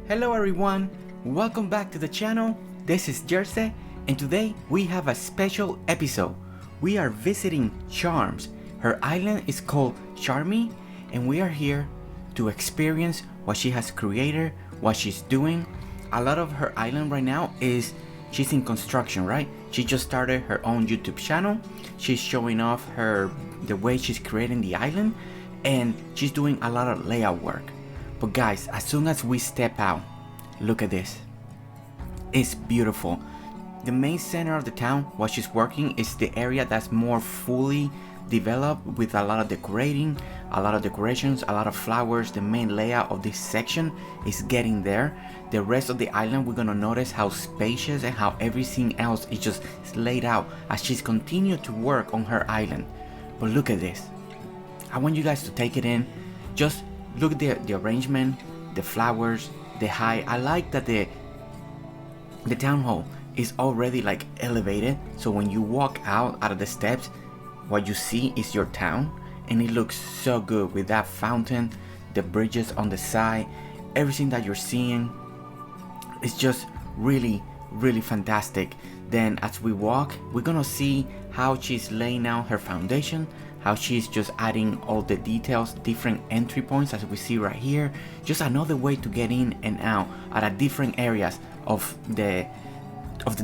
Hello everyone, welcome back to the channel. This is Jersey and today we have a special episode. We are visiting Sharms. Her island is called Sharmi and we are here to experience what she has created, what she's doing. A lot of her island right now is she's in construction, right? She just started her own YouTube channel. She's showing off the way she's creating the island and she's doing a lot of layout work. But guys, as soon as we step out, look at this. It's beautiful. The main center of the town, what she's working, is the area that's more fully developed with a lot of decorating, a lot of decorations, a lot of flowers. The main layout of this section is getting there. The rest of the island, we're gonna notice how spacious and how everything else is just laid out as she's continued to work on her island. But look at this. I want you guys to take it in. Just look at the arrangement, the flowers, the height. I like that the town hall is already like elevated, so when you walk out of the steps, what you see is your town, and it looks so good with that fountain, the bridges on the side, everything that you're seeing is just really fantastic. Then as we walk, we're gonna see how she's laying out her foundation, how she's just adding all the details, different entry points as we see right here, just another way to get in and out at different areas of the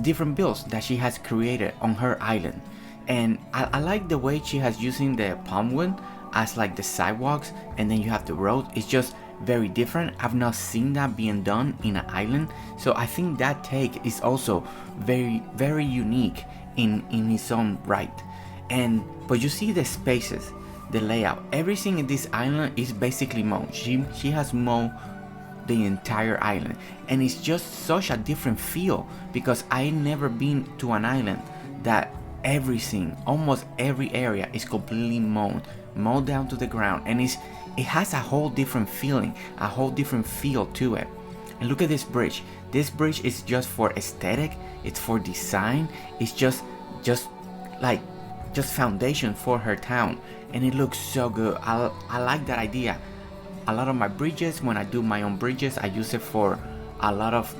different builds that she has created on her island. And I like the way she has using the palm wood as like the sidewalks, and then you have the road. It's just very different. I've not seen that being done in an island, so I think that take is also very unique in its own right. But you see the spaces, the layout, everything in this island is basically mowed. She has mowed the entire island, and it's just such a different feel because I never been to an island that everything, almost every area is completely mowed down to the ground, and it has a whole different feeling, a whole different feel to it. And look at this bridge. This bridge is just for aesthetic, it's for design, it's just foundation for her town, and it looks so good. I like that idea. A lot of my bridges, when I do my own bridges, I use it for a lot of,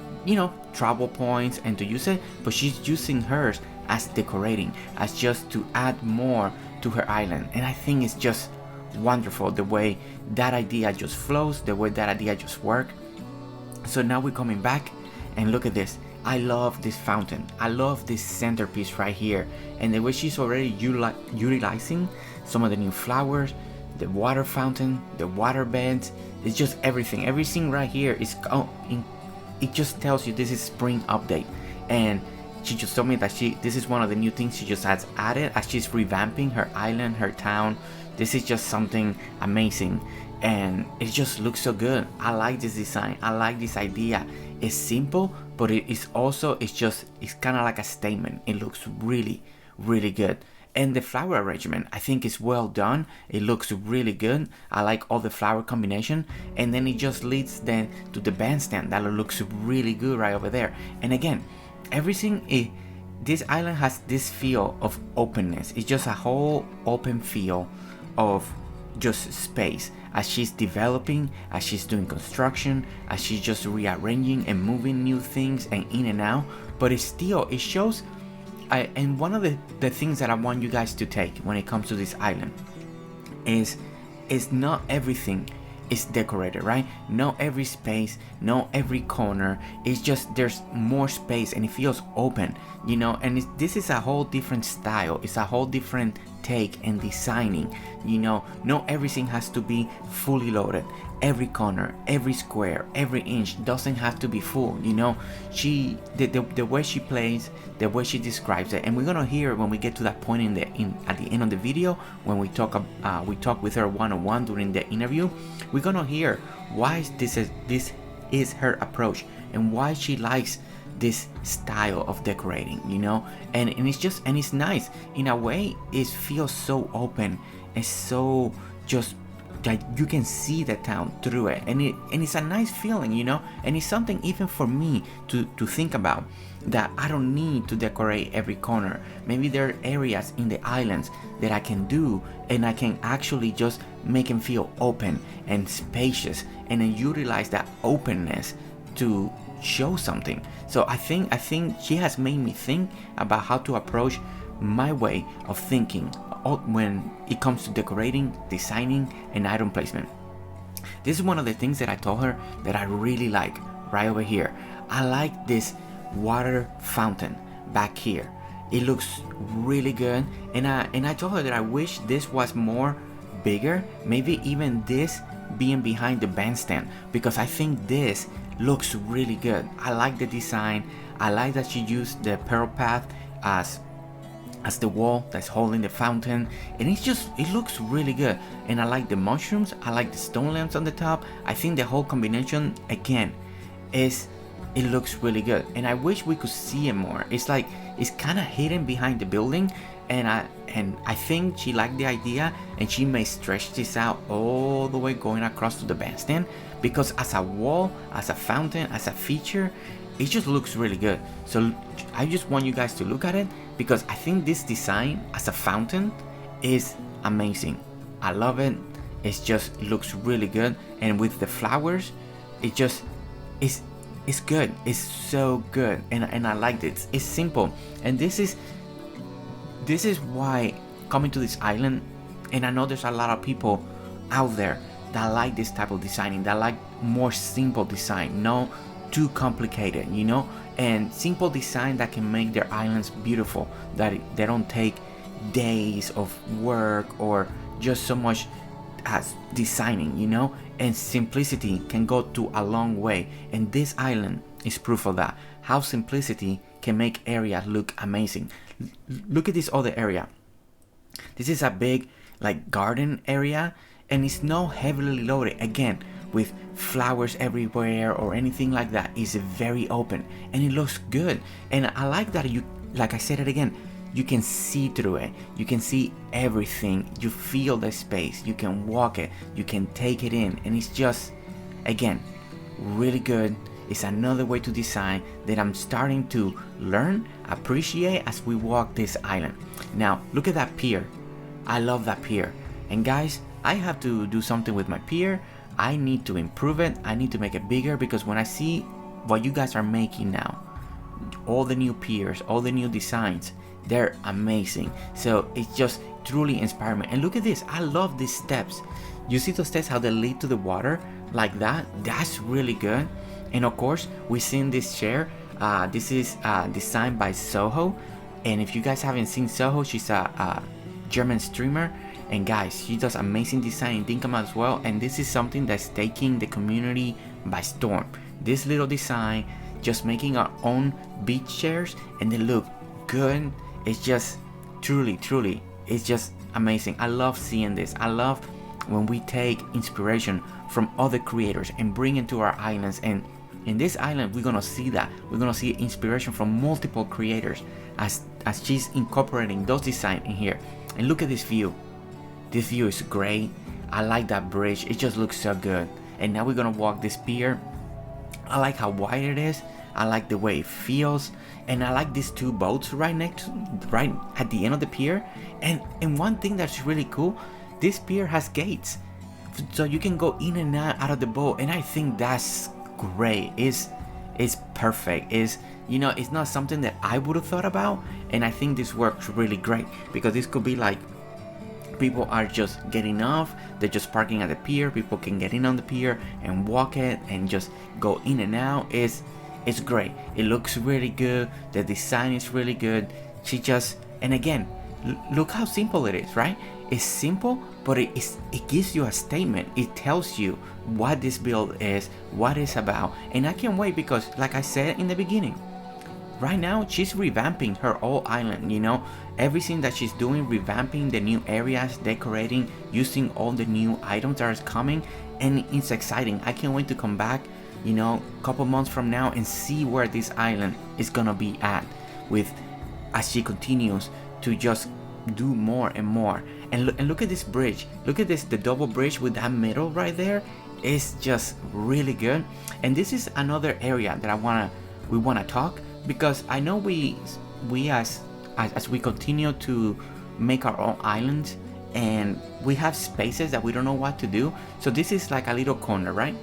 travel points and to use it, but she's using hers as decorating, as just to add more to her island. And I think it's just wonderful the way that idea just flows, the way that idea just works. So now we're coming back and look at this. I love this fountain. I love this centerpiece right here, and the way she's already utilizing some of the new flowers, the water fountain, the water beds. It's just everything. Everything right here is it just tells you this is spring update. And she just told me that this is one of the new things she just has added as she's revamping her island, her town. This is just something amazing, and it just looks so good. I like this design. I like this idea. It's simple, but it's kind of like a statement. It looks really good. And the flower arrangement, I think, is well done. It looks really good. I like all the flower combination, and then it just leads then to the bandstand that looks really good right over there. And again, everything this island has this feel of openness. It's just a whole open feel of just space as she's developing, as she's doing construction, as she's just rearranging and moving new things and in and out. But it shows. And one of the things that I want you guys to take when it comes to this island is not everything is decorated, right? Not every space, not every corner. It's just there's more space and it feels open, and this is a whole different style. It's a whole different take and designing, not everything has to be fully loaded. Every corner, every square, every inch doesn't have to be full. The way she plays, the way she describes it, and we're gonna hear when we get to that point at the end of the video when we talk with her one-on-one during the interview. We're gonna hear why this is her approach and why she likes this style of decorating, and it's nice in a way. It feels so open and so just that you can see the town through it, and it's a nice feeling, and it's something even for me to think about, that I don't need to decorate every corner. Maybe there are areas in the islands that I can do, and I can actually just make them feel open and spacious, and then utilize that openness to show something. So I think she has made me think about how to approach my way of thinking when it comes to decorating, designing, and item placement. This is one of the things that I told her that I really like right over here. I like this water fountain back here. It looks really good, and I told her that I wish this was more bigger, maybe even this being behind the bandstand, because I think this looks really good. I like the design. I like that she used the pearl path as the wall that's holding the fountain, and it looks really good. And I like the mushrooms, I like the stone lamps on the top. I think the whole combination again it looks really good, and I wish we could see it more. It's like it's kind of hidden behind the building, and I think she liked the idea, and she may stretch this out all the way going across to the bandstand, because as a wall, as a fountain, as a feature, it just looks really good. So I just want you guys to look at it, because I think this design as a fountain is amazing. I love it. It just looks really good, and with the flowers, it just it's good. It's so good, and I like it. It's simple, and this is why coming to this island, and I know there's a lot of people out there that like this type of designing, that like more simple design, no too complicated, and simple design that can make their islands beautiful, that they don't take days of work or just so much as designing, and simplicity can go to a long way, and this island is proof of that, how simplicity can make areas look amazing. Look at this other area. This is a big like garden area, and it's not heavily loaded again with flowers everywhere or anything like that. It's very open, and it looks good, and I like that like I said it again, you can see through it, you can see everything, you feel the space, you can walk it, you can take it in, and it's just, again, really good. It's another way to design that I'm starting to learn, appreciate as we walk this island. Now, look at that pier. I love that pier. And guys, I have to do something with my pier. I need to improve it. I need to make it bigger, because when I see what you guys are making now, all the new piers, all the new designs, they're amazing. So it just truly inspired me. And look at this, I love these steps. You see those steps, how they lead to the water like that? That's really good. And of course, we seen this chair. This is designed by Soho. And if you guys haven't seen Soho, she's a German streamer. And guys, she does amazing design in Dinkum as well. And this is something that's taking the community by storm. This little design, just making our own beach chairs, and they look good. It's just truly, it's just amazing. I love seeing this. I love when we take inspiration from other creators and bring it to our islands. And in this island, we're gonna see that. We're gonna see inspiration from multiple creators as she's incorporating those designs in here. And look at this view. This view is great. I like that bridge. It just looks so good. And now we're gonna walk this pier. I like how wide it is. I like the way it feels, and I like these two boats right at the end of the pier. And one thing that's really cool, this pier has gates, so you can go in and out of the boat, and I think that's great. It's perfect. It's not something that I would have thought about, and I think this works really great, because this could be like people are just getting off, they're just parking at the pier, people can get in on the pier and walk it and just go in and out. It's great. It looks really good. The design is really good. And again, look how simple it is, right? It's simple, but it gives you a statement. It tells you what this build is, what it's about. And I can't wait, because like I said in the beginning, right now she's revamping her whole island, everything that she's doing, revamping the new areas, decorating, using all the new items that are coming, and it's exciting. I can't wait to come back couple months from now and see where this island is gonna be at, as she continues to just do more and more. And look at this bridge. Look at this, the double bridge with that middle right there. It's just really good. And this is another area that we wanna talk, because I know we as we continue to make our own islands, and we have spaces that we don't know what to do. So this is like a little corner, right?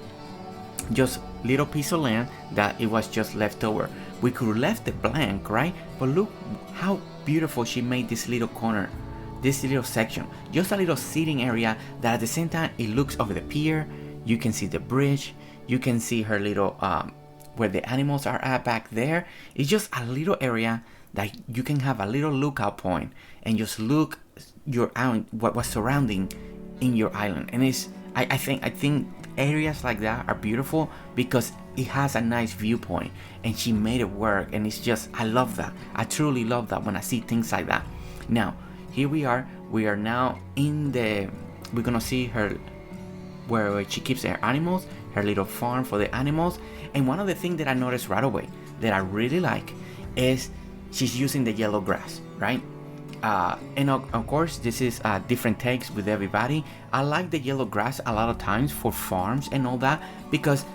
just little piece of land that it was just left over. We could have left it blank, right? But look how beautiful she made this little corner, this little section, just a little seating area that at the same time it looks over the pier. You can see the bridge, you can see her little where the animals are at back there. It's just a little area that you can have a little lookout point and just look what was surrounding in your island. And it's I think areas like that are beautiful because it has a nice viewpoint, and she made it work. And it's just, I love that. I truly love that when I see things like that. Now here we are now we're gonna see her where she keeps her animals, her little farm for the animals. And one of the things that I noticed right away that I really like is she's using the yellow grass, right? And of course, this is different takes with everybody. I like the yellow grass a lot of times for farms and all that because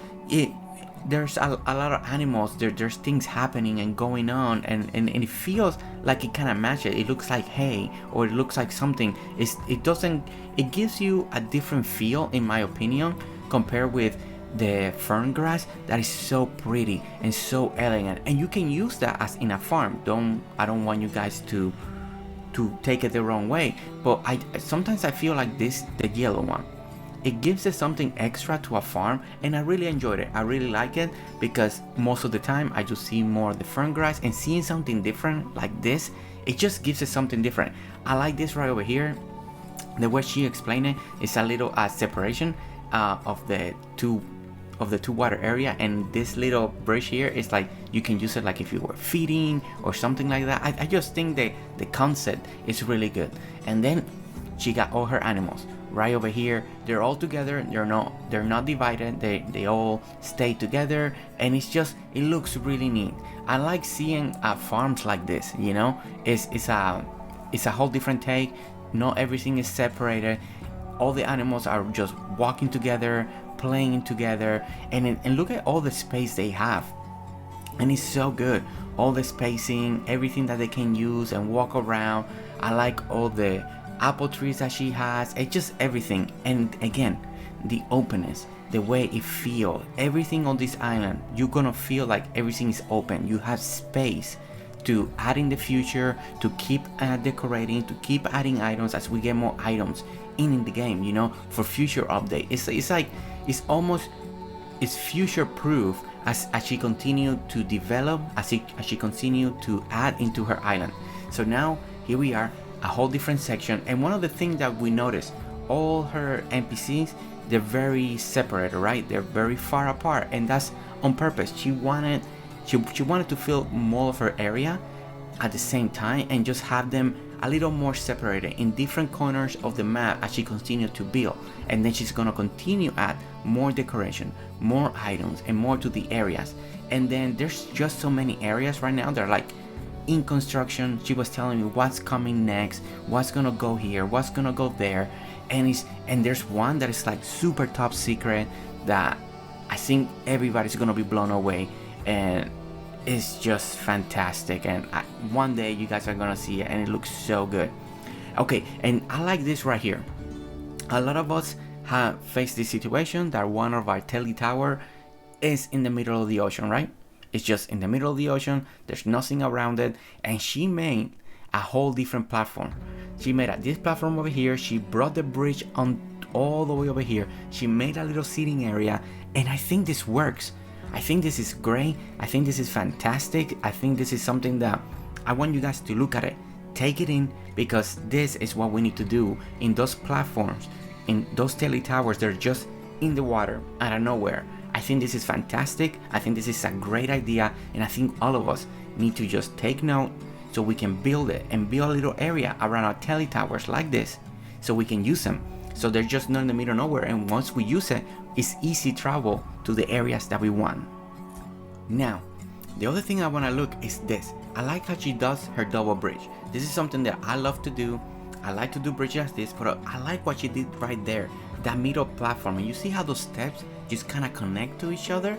there's a lot of animals. There's things happening and going on, and it feels like it kind of matches. It looks like hay, or it looks like something. It gives you a different feel, in my opinion, compared with the fern grass that is so pretty and so elegant. And you can use that as in a farm. I don't want you guys to take it the wrong way, but sometimes I feel like the yellow one, it gives it something extra to a farm, and I really enjoyed it. I really like it because most of the time I just see more of the fern grass, and seeing something different like this, it just gives it something different. I like this right over here. The way she explained it is a little separation of the two water area, and this little bridge here is like you can use it like if you were feeding or something like that. I just think the concept is really good. And then she got all her animals right over here. They're all together. They're not divided. They all stay together, and it looks really neat. I like seeing farms like this. You know, it's a whole different take. Not everything is separated. All the animals are just walking together, playing together, and look at all the space they have, and it's so good. All the spacing, everything that they can use and walk around. I like all the apple trees that she has. It's just everything. And again, the openness, the way it feels, everything on this island, you're gonna feel like everything is open. You have space to add in the future, to keep decorating, to keep adding items as we get more items in the game, you know, for future update. It's future proof as she continue to develop, as she continue to add into her island. So now here we are, a whole different section. And one of the things that we noticed, all her NPCs, they're very separated, right? They're very far apart, and that's on purpose. She wanted to fill more of her area at the same time and just have them a little more separated in different corners of the map as she continued to build. And then she's gonna continue add more decoration, more items, and more to the areas. And then there's just so many areas right now. They're like in construction. She was telling me what's coming next, what's gonna go here, what's gonna go there. And there's one that is like super top secret that I think everybody's gonna be blown away, and it's just fantastic. And one day you guys are gonna see it, and it looks so good. Okay, and I like this right here. A lot of us have faced this situation that one of our tele tower is in the middle of the ocean, right? It's just in the middle of the ocean. There's nothing around it, and she made a whole different platform. She made this platform over here. She brought the bridge on all the way over here. She made a little seating area, and I think this works. I think this is great. I think this is fantastic. I think this is something that I want you guys to look at it, take it in, because this is what we need to do in those platforms, in those tele towers. They're just in the water out of nowhere. I think this is fantastic. I think this is a great idea, and I think all of us need to just take note so we can build it and build a little area around our tele towers like this so we can use them. So they're just not in the middle of nowhere, and once we use it, it's easy travel to the areas that we want. Now, the other thing I want to look is this. I like how she does her double bridge. This is something that I love to do. I like to do bridges like this, but I like what she did right there, that middle platform. And you see how those steps just kind of connect to each other?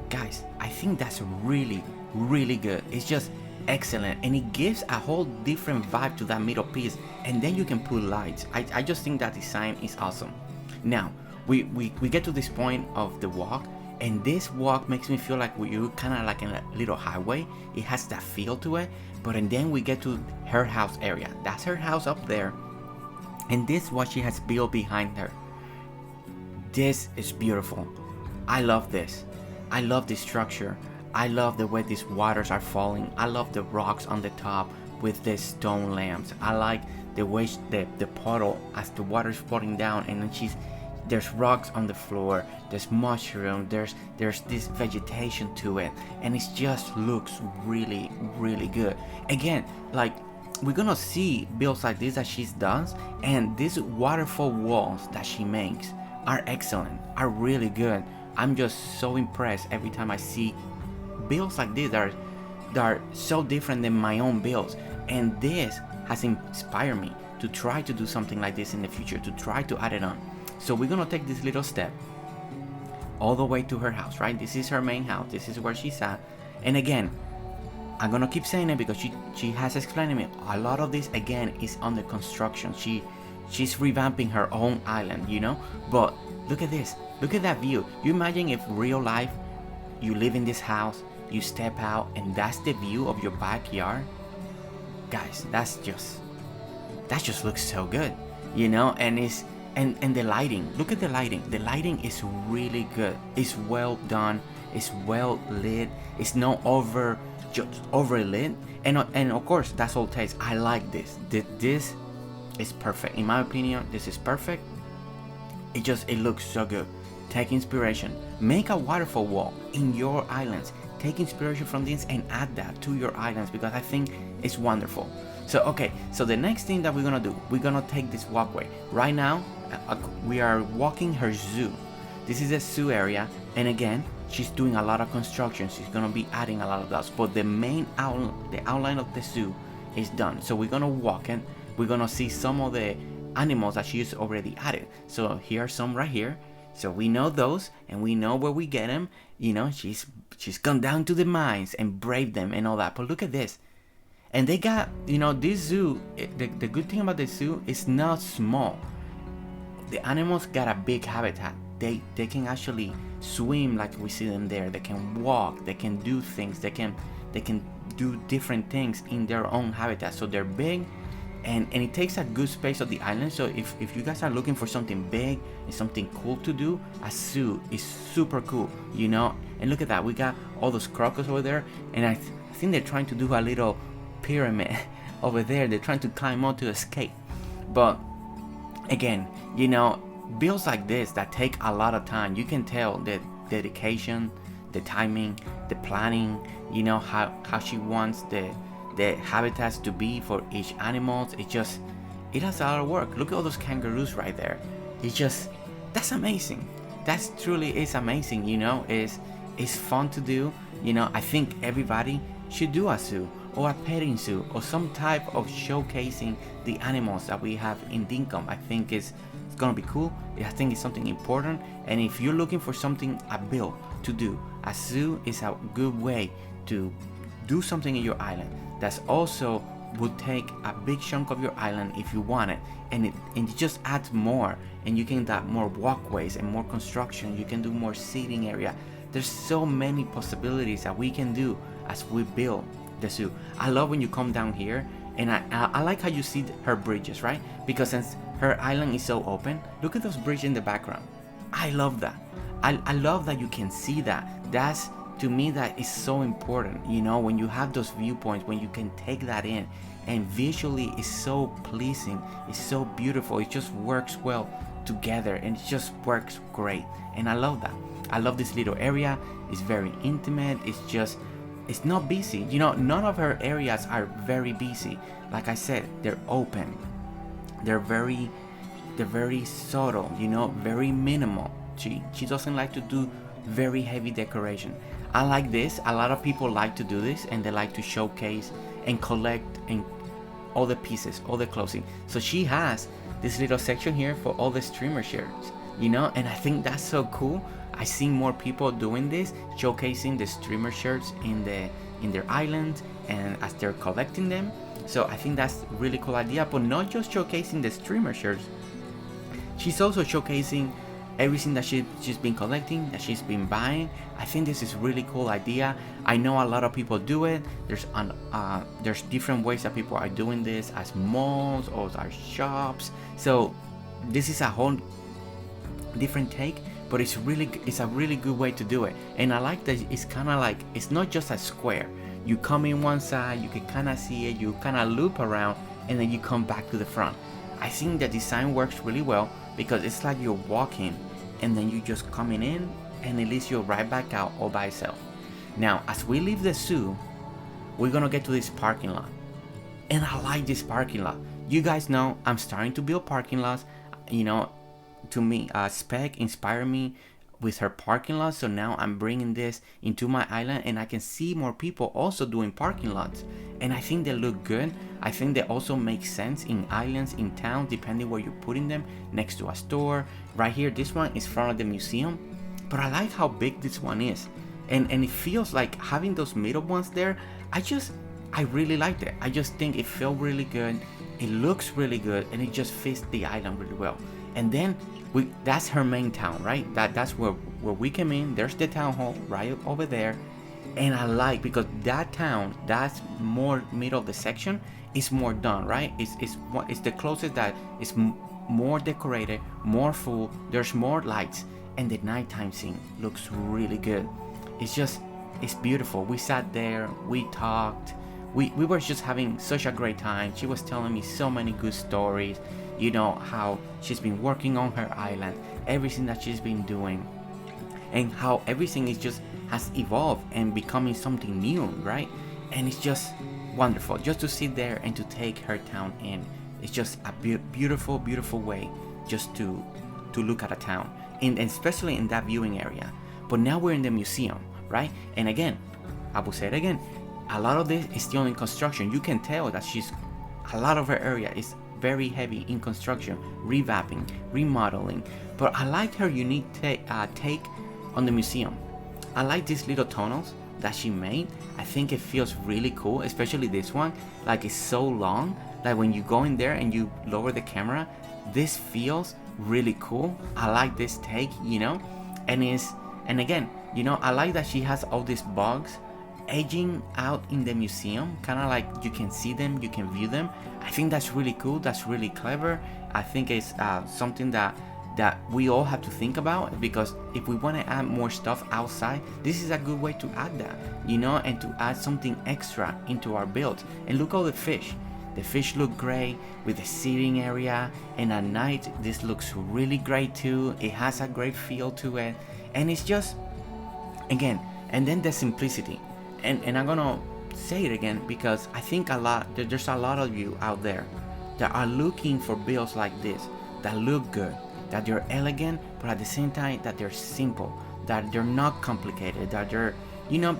Guys, I think that's really, really good. It's just excellent, and it gives a whole different vibe to that middle piece. And then you can put lights. I just think that design is awesome. Now, we get to this point of the walk, And this walk makes me feel like you're kind of like in a little highway. It has that feel to it. But and then we get to her house area. That's her house up there. And this is what she has built behind her. This is beautiful. I love this. I love this structure. I love the way these waters are falling. I love the rocks on the top with the stone lamps. I like the way the puddle as the water's falling down, and then there's rocks on the floor, there's mushroom, there's this vegetation to it, and it just looks really, really good. Again, like, we're gonna see builds like this that she's done, and these waterfall walls that she makes are excellent, are really good. I'm just so impressed every time I see builds like this that are so different than my own builds, and this has inspired me to try to do something like this in the future, to try to add it on. So we're gonna take this little step all the way to her house, right? This is her main house, this is where she's at. And again, I'm gonna keep saying it because she has explained to me a lot of this again is under construction. She's revamping her own island, you know. But look at this, look at that view. You imagine if real life, you live in this house, you step out, and that's the view of your backyard. Guys, that just looks so good, you know. And it's and the lighting, look at the lighting. The lighting is really good. It's well done, it's well lit, it's not overlit, and of course that's all taste. I like this. This is perfect. In my opinion, this is perfect. It looks so good. Take inspiration. Make a waterfall wall in your islands. Take inspiration from this and add that to your islands because I think it's wonderful. So okay, so the next thing that we're gonna do, we're gonna take this walkway. Right now, we are walking her zoo. This is a zoo area, and again, she's doing a lot of construction. She's gonna be adding a lot of those, but the main outline of the zoo is done. So we're gonna walk and we're gonna see some of the animals that she's already added. So here are some right here. So we know those, and we know where we get them. You know, she's gone down to the mines and braved them and all that. But look at this. And they got, you know, this zoo, the good thing about the zoo is not small. The animals got a big habitat. They can actually swim like we see them there. They can walk, they can do things, they can do different things in their own habitat. So they're big, and it takes a good space of the island. So if you guys are looking for something big and something cool to do, a zoo is super cool, you know. And look at that, we got all those crocodiles over there, and I think they're trying to do a little pyramid over there. They're trying to climb up to escape. But again, you know, builds like this that take a lot of time, you can tell the dedication, the timing, the planning, you know, how she wants the habitats to be for each animal. It has a lot of work. Look at all those kangaroos right there. That's amazing. That truly is amazing, you know. It's fun to do, you know. I think everybody should do a zoo or a petting zoo or some type of showcasing the animals that we have in Dinkum. I think it's gonna be cool. I think it's something important, and if you're looking for something, a build to do, a zoo is a good way to do something in your island that's also would take a big chunk of your island if you want it, and it just adds more, and you can add more walkways and more construction. You can do more seating area. There's so many possibilities that we can do as we build the zoo. I love when you come down here, and I like how you see her bridges, right? Because since her island is so open, look at those bridges in the background. I love that. I love that you can see that. That's, to me, that is so important, you know, when you have those viewpoints, when you can take that in, and visually it's so pleasing, it's so beautiful, it just works well together, and it just works great, and I love that. I love this little area. It's very intimate. It's not busy, you know. None of her areas are very busy. Like I said, they're open, they're very subtle, you know, very minimal. She doesn't like to do very heavy decoration. I like this. A lot of people like to do this, and they like to showcase and collect and all the pieces, all the clothing. So she has this little section here for all the streamer shirts, you know, and I think that's so cool. I see more people doing this, showcasing the streamer shirts in their island and as they're collecting them. So I think that's a really cool idea. But not just showcasing the streamer shirts, she's also showcasing everything that she's been collecting, that she's been buying. I think this is really cool idea. I know a lot of people do it. There's different ways that people are doing this, as malls or as shops. So this is a whole different take, but it's a really good way to do it. And I like that it's kind of like, it's not just a square. You come in one side, you can kind of see it, you kind of loop around, and then you come back to the front. I think the design works really well because it's like you're walking and then you just coming in, and it leads you right back out all by itself. Now, as we leave the zoo, we're gonna get to this parking lot, and I like this parking lot. You guys know I'm starting to build parking lots. You know, to me, Spec inspired me with her parking lot, so now I'm bringing this into my island, and I can see more people also doing parking lots, and I think they look good. I think they also make sense in islands, in town, depending where you're putting them, next to a store. Right here, this one is front of the museum, but I like how big this one is, and it feels like having those middle ones there. I really liked it. I just think it felt really good, it looks really good, and it just fits the island really well. And then that's her main town, right? That's where we came in. There's the town hall right over there, and I like, because that town, that's more middle of the section, is more done, right? It's the closest that is more decorated, more full. There's more lights, and the nighttime scene looks really good. It's beautiful. We sat there, we talked, we were just having such a great time. She was telling me so many good stories. You know, how she's been working on her island, everything that she's been doing, and how everything has evolved and becoming something new, right? And it's just wonderful just to sit there and to take her town in. It's just a beautiful way just to look at a town, and especially in that viewing area. But now we're in the museum, right? And again, I will say it again, a lot of this is still in construction. You can tell that a lot of her area is very heavy in construction, revamping, remodeling. But I like her unique take on the museum. I like these little tunnels that she made. I think it feels really cool, especially this one. Like, it's so long, like when you go in there and you lower the camera, this feels really cool. I like this take, you know. And again, you know, I like that she has all these bugs edging out in the museum, kind of like you can see them, you can view them. I think that's really cool, that's really clever. I think it's something that we all have to think about, because if we want to add more stuff outside, this is a good way to add that, you know, and to add something extra into our build. And look all the fish look great with the seating area, and at night this looks really great too. It has a great feel to it, and it's just, again, and then the simplicity. And I'm gonna say it again, because I think there's a lot of you out there that are looking for builds like this, that look good, that they're elegant, but at the same time that they're simple, that they're not complicated, that they're, you know,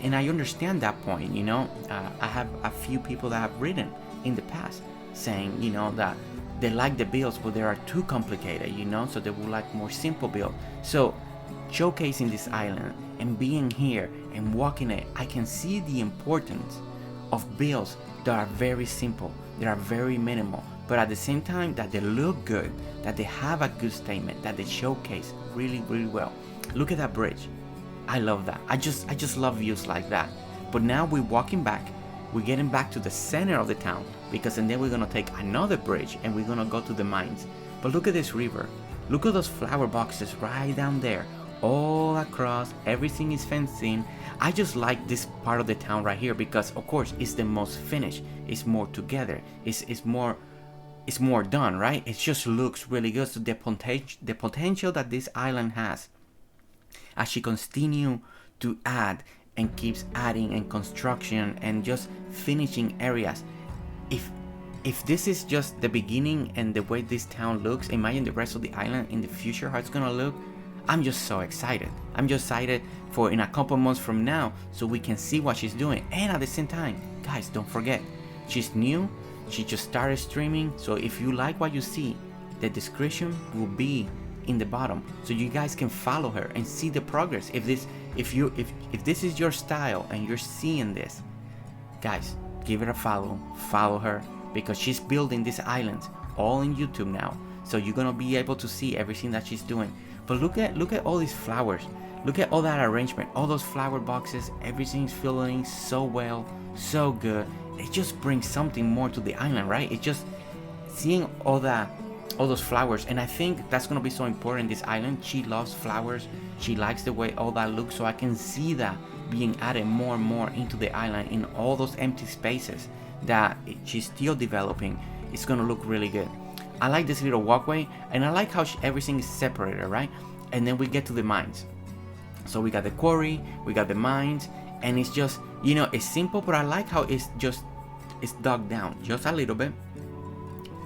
and I understand that point, you know. I have a few people that have written in the past saying, you know, that they like the builds, but they are too complicated, you know, so they would like more simple build. So showcasing this island and being here and walking it, I can see the importance of builds that are very simple, that are very minimal, but at the same time that they look good, that they have a good statement, that they showcase really well. Look at that bridge. I love that. I just love views like that. But now we're walking back, we're getting back to the center of the town, and then we're gonna take another bridge and we're gonna go to the mines. But look at this river. Look at those flower boxes right down there, all across. Everything is fenced in. I just like this part of the town right here because, of course, it's the most finished. It's more together. It's more done, right? It just looks really good. So the potential that this island has, as she continue to add and keeps adding and construction and just finishing areas. If this is just the beginning and the way this town looks, imagine the rest of the island in the future, how it's gonna look. I'm just so excited. I'm just excited for in a couple months from now, so we can see what she's doing. And at the same time, guys, don't forget, she's new. She just started streaming. So if you like what you see, the description will be in the bottom, so you guys can follow her and see the progress. If this is your style and you're seeing this, guys, give it a follow her, because she's building these islands all in YouTube now. So you're gonna be able to see everything that she's doing. But look at all these flowers. Look at all that arrangement, all those flower boxes. Everything's feeling so well, so good. It just brings something more to the island, right? It just seeing all those flowers, and I think that's gonna be so important. This island, she loves flowers. She likes the way all that looks, so I can see that being added more and more into the island in all those empty spaces that she's still developing. It's gonna look really good. I like this little walkway, and I like how everything is separated, right? And then we get to the mines. So we got the quarry, we got the mines, and it's just, it's simple, but I like how it's dug down just a little bit,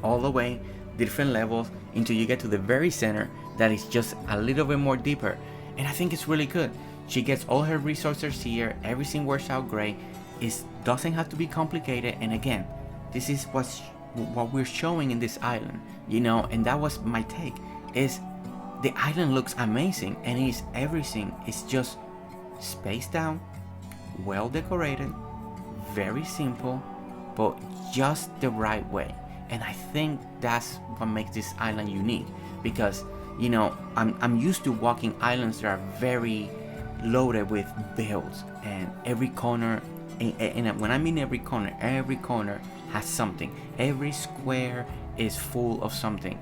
all the way, different levels, until you get to the very center that is just a little bit more deeper. And I think it's really good. She gets all her resources here, everything works out great. It doesn't have to be complicated, and again, this is what we're showing in this island, and that was my take, is the island looks amazing, and everything is just spaced out, well decorated, very simple, but just the right way. And I think that's what makes this island unique, because I'm used to walking islands that are very loaded with builds, and every corner, and when I mean every corner has something. Every square is full of something,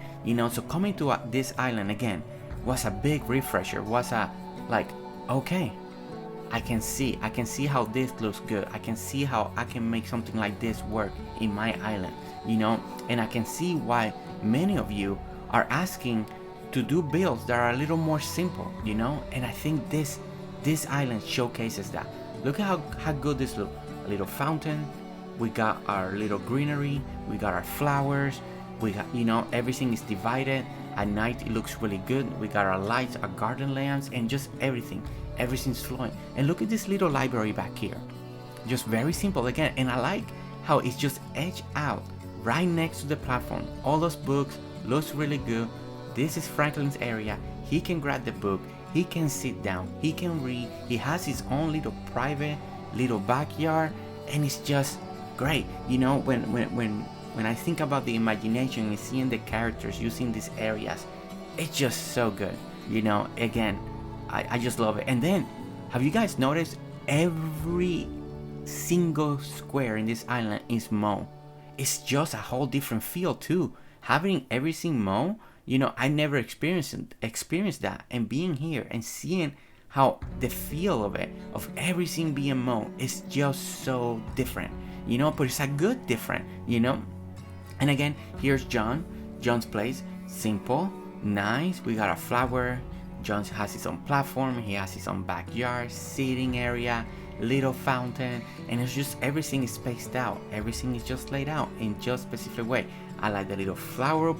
so coming to this island again was a big refresher, was a okay, I can see how this looks good. I can see how I can make something like this work in my island, and I can see why many of you are asking to do builds that are a little more simple, and I think this island showcases that. Look at how good this looks. A little fountain, we got our little greenery, we got our flowers, we got, everything is divided. At night it looks really good. We got our lights, our garden lamps, and just everything's flowing. And look at this little library back here, just very simple again. And I like how it's just edged out right next to the platform. All those books looks really good. This is Franklin's area. He can grab the book, he can sit down, he can read. He has his own little private little backyard, and it's just great. When I think about the imagination and seeing the characters using these areas, it's just so good. Again, I just love it. And then, have you guys noticed every single square in this island is mown? It's just a whole different feel too. Having everything mown, I never experienced that, and being here and seeing how the feel of it, of everything being mown, is just so different, but it's a good different, And again, here's John's place, simple, nice. We got a flower. John has his own platform, he has his own backyard, seating area, little fountain, and it's just everything is spaced out. Everything is just laid out in just specific way. I like the little flower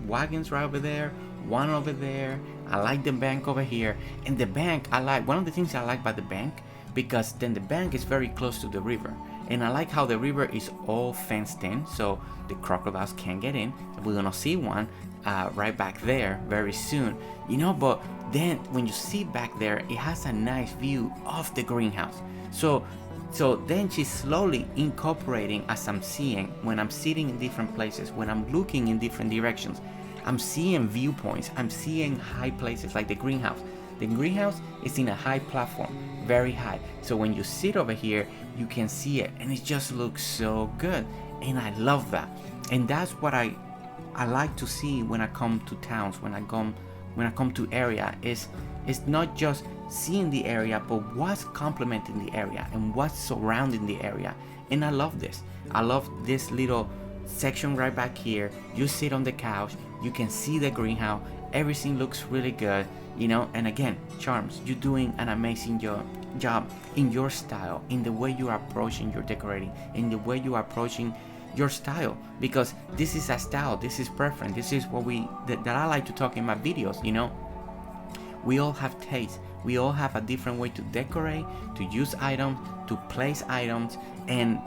wagons right over there, one over there. I like the bank over here, and the bank, one of the things I like about the bank, because then the bank is very close to the river, and I like how the river is all fenced in, so the crocodiles can't get in. We're gonna see one right back there very soon, but then when you see back there, it has a nice view of the greenhouse. So then she's slowly incorporating, as I'm seeing, when I'm sitting in different places, when I'm looking in different directions, I'm seeing viewpoints, I'm seeing high places like the greenhouse. The greenhouse is in a high platform, very high. So when you sit over here, you can see it, and it just looks so good. And I love that. And that's what I like to see when I come to towns, when I come to area. It's not just seeing the area, but what's complementing the area and what's surrounding the area. And I love this. I love this little section right back here. You sit on the couch, you can see the greenhouse, everything looks really good, and again, Charms, you're doing an amazing job in your style, in the way you are approaching your decorating, in the way you are approaching your style, because this is a style, this is preference, this is what that I like to talk in my videos. We all have taste, we all have a different way to decorate, to use items, to place items, and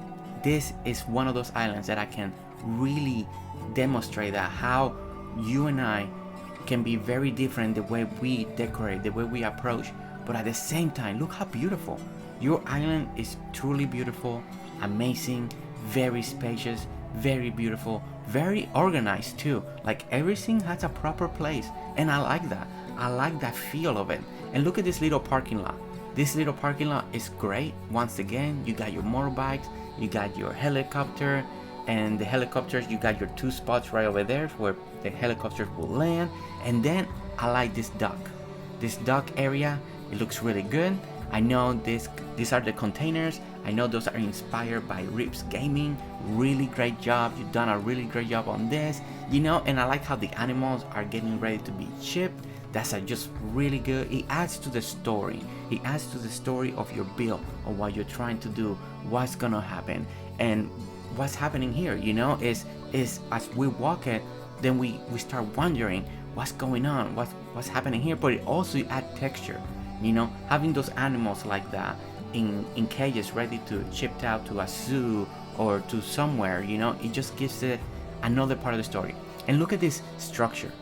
this is one of those islands that I can really demonstrate that how you and I can be very different, the way we decorate, the way we approach, but at the same time, look how beautiful. Your island is truly beautiful, amazing, very spacious, very beautiful, very organized too. Like everything has a proper place, and I like that. I like that feel of it. And look at this little parking lot. This little parking lot is great. Once again, you got your motorbikes, you got your helicopter, and the helicopters, you got your 2 spots right over there where the helicopters will land. And then I like this dock. This dock area, it looks really good. I know these are the containers. I know those are inspired by Rips Gaming. Really great job. You've done a really great job on this. And I like how the animals are getting ready to be shipped. That's just really good. It adds to the story. It adds to the story of your build, of what you're trying to do, what's gonna happen. And what's happening here, is as we walk it, then we start wondering what's going on, what's happening here. But it also adds texture, having those animals like that in cages ready to shipped out to a zoo or to somewhere, it just gives it another part of the story. And look at this structure.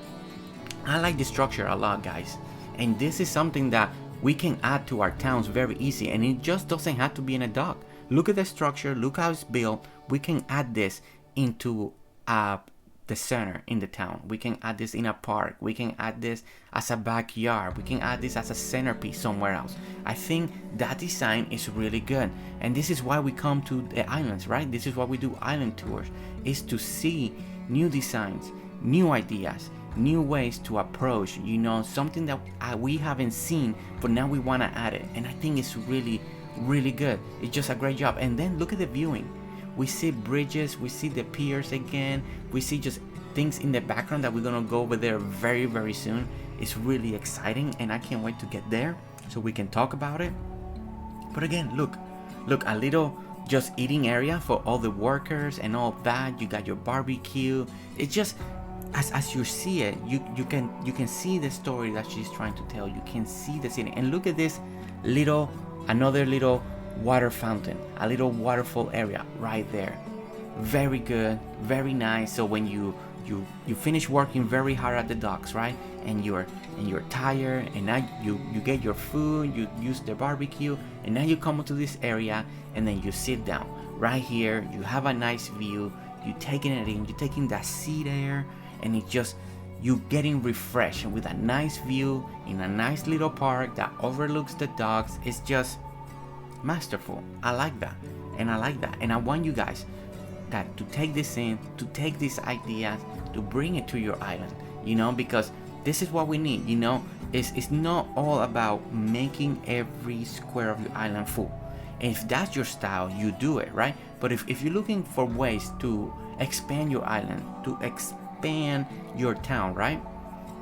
I like the structure a lot, guys, and this is something that we can add to our towns very easy, and it just doesn't have to be in a dock. Look at the structure, look how it's built. We can add this into the center in the town. We can add this in a park. We can add this as a backyard. We can add this as a centerpiece somewhere else. I think that design is really good, and this is why we come to the islands, right? This is why we do island tours, is to see new designs, new ideas, new ways to approach, something that we haven't seen, but now we want to add it. And I think it's really, really good. It's just a great job. And then look at the viewing. We see bridges, we see the piers again, we see just things in the background that we're gonna go over there very, very soon. It's really exciting, and I can't wait to get there so we can talk about it. But again, look, a little just eating area for all the workers and all that. You got your barbecue. It's just as you see it, you can see the story that she's trying to tell. You can see the scene. And look at this another little water fountain, a little waterfall area right there. Very good, very nice. So when you finish working very hard at the docks, right, and you're tired, and now you get your food, you use the barbecue, and now you come to this area, and then you sit down right here. You have a nice view, you taking it in, you taking that sea air, and it's just you getting refreshed with a nice view in a nice little park that overlooks the docks. It's just masterful. I like that, and I want you guys to take this in, to take these ideas, to bring it to your island, because this is what we need. It's not all about making every square of your island full. And if that's your style, you do it, right? But if you're looking for ways to expand your island, to expand your town, right,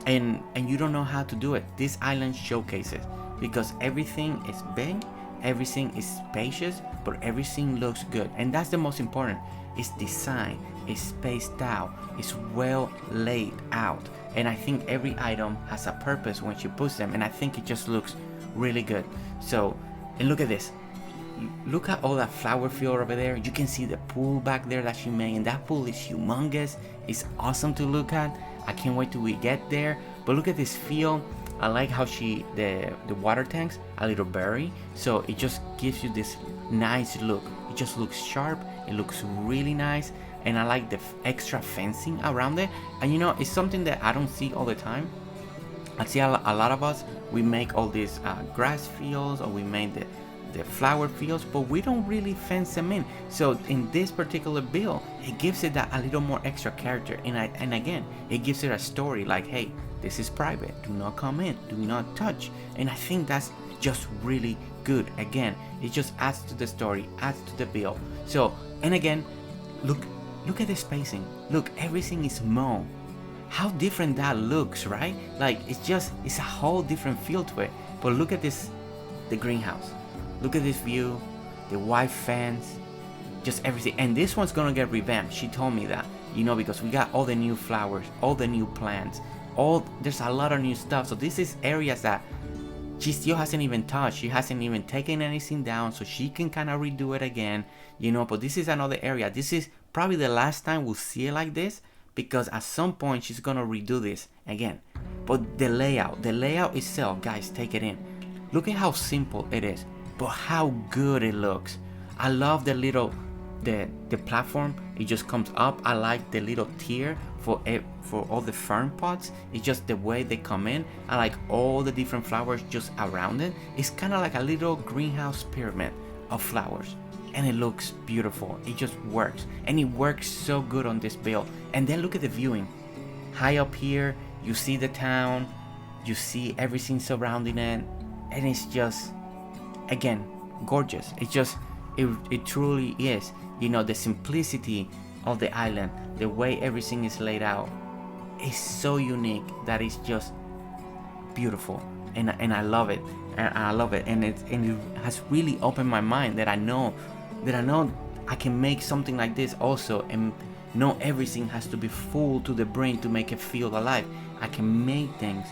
and you don't know how to do it, this island showcases, because everything is big, everything is spacious, but everything looks good. And that's the most important. It's design, it's spaced out, it's well laid out. And I think every item has a purpose when she puts them, and I think it just looks really good. So, and look at this. Look at all that flower field over there. You can see the pool back there that she made, and that pool is humongous. It's awesome to look at. I can't wait till we get there. But look at this field. I like how the water tanks a little berry, so it just gives you this nice look. It just looks sharp. It looks really nice, and I like the extra fencing around it. And it's something that I don't see all the time. I see a lot of us, we make all these grass fields, or we make the flower fields, but we don't really fence them in. So in this particular build, it gives it a little more extra character, and again, it gives it a story like, hey, this is private, do not come in, do not touch. And I think that's just really good. Again, it just adds to the story, adds to the build. So, and again, look at the spacing. Look, everything is mown. How different that looks, right? Like, it's a whole different feel to it. But look at this, the greenhouse. Look at this view, the white fence, just everything. And this one's gonna get revamped. She told me that, because we got all the new flowers, all the new plants, there's a lot of new stuff. So this is areas that she still hasn't even touched. She hasn't even taken anything down, so she can kind of redo it again, but this is another area. This is probably the last time we'll see it like this, because at some point she's gonna redo this again. But the layout itself, guys, take it in. Look at how simple it is, but how good it looks. I love the little the platform, it just comes up. I like the little tier for all the fern pots. It's just the way they come in. I like all the different flowers just around it. It's kind of like a little greenhouse pyramid of flowers, and it looks beautiful. It just works, and it works so good on this build. And then look at the viewing. High up here, you see the town, you see everything surrounding it, and it's just, again, gorgeous. It truly is. The simplicity of the island, the way everything is laid out, is so unique that it's just beautiful, and I love it. And it has really opened my mind that I know I can make something like this also, and not everything has to be full to the brim to make it feel alive. I can make things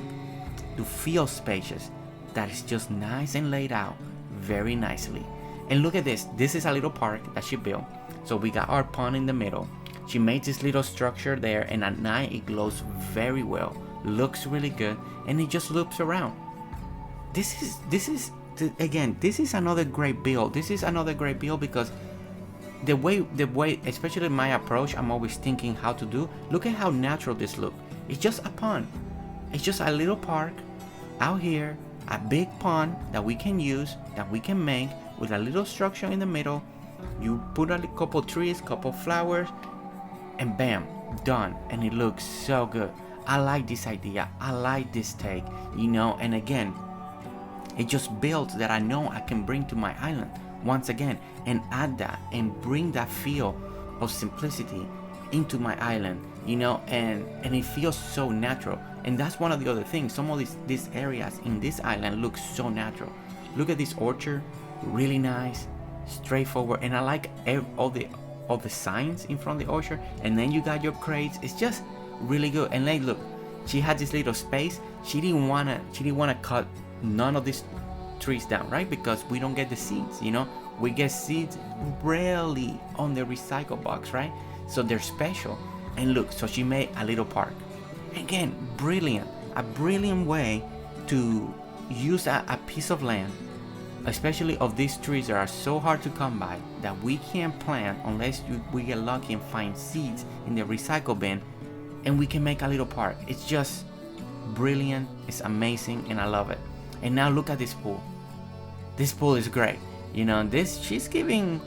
to feel spacious that is just nice and laid out very nicely. And look at this. This is a little park that she built. So we got our pond in the middle. She made this little structure there, and at night it glows very well. Looks really good, and it just loops around. This is another great build. This is another great build because the way, especially my approach, I'm always thinking how to do. Look at how natural this looks. It's just a pond. It's just a little park out here, a big pond that we can use, that we can make with a little structure in the middle. You put a couple trees, couple flowers, and bam, done. And it looks so good. I like this idea. I like this take, and again, it just builds that I know I can bring to my island once again, and add that and bring that feel of simplicity into my island, and it feels so natural. And that's one of the other things. Some of these areas in this island look so natural. Look at this orchard, really nice, straightforward, and I like all the signs in front of the orchard. And then you got your crates. It's just really good. And like, look, she had this little space. She didn't wanna cut none of these trees down, right? Because we don't get the seeds, we get seeds rarely on the recycle box, right? So they're special. And look, so she made a little park. Again, a brilliant way to use a piece of land, especially of these trees that are so hard to come by, that we can't plant unless we get lucky and find seeds in the recycle bin, and we can make a little park. It's just brilliant. It's amazing, and I love it. And now look at this pool. This pool is great. She's giving,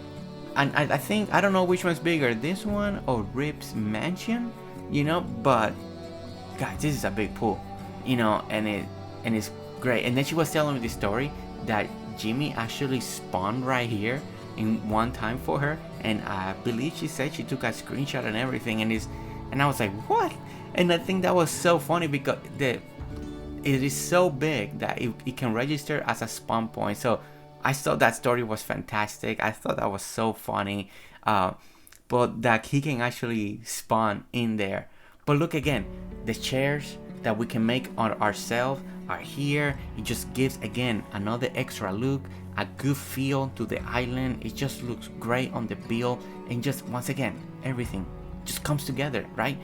and I think, I don't know which one's bigger, this one or Rip's mansion, but guys, this is a big pool, and it's great. And then she was telling me the story that Jimmy actually spawned right here in one time for her, and I believe she said she took a screenshot and everything, and I was like, what? And I think that was so funny because it is so big that it can register as a spawn point. So I thought that story was fantastic. I thought that was so funny, but that he can actually spawn in there. But look again, the chairs that we can make on ourselves are here. It just gives, again, another extra look, a good feel to the island. It just looks great on the build, and just once again, everything just comes together, right?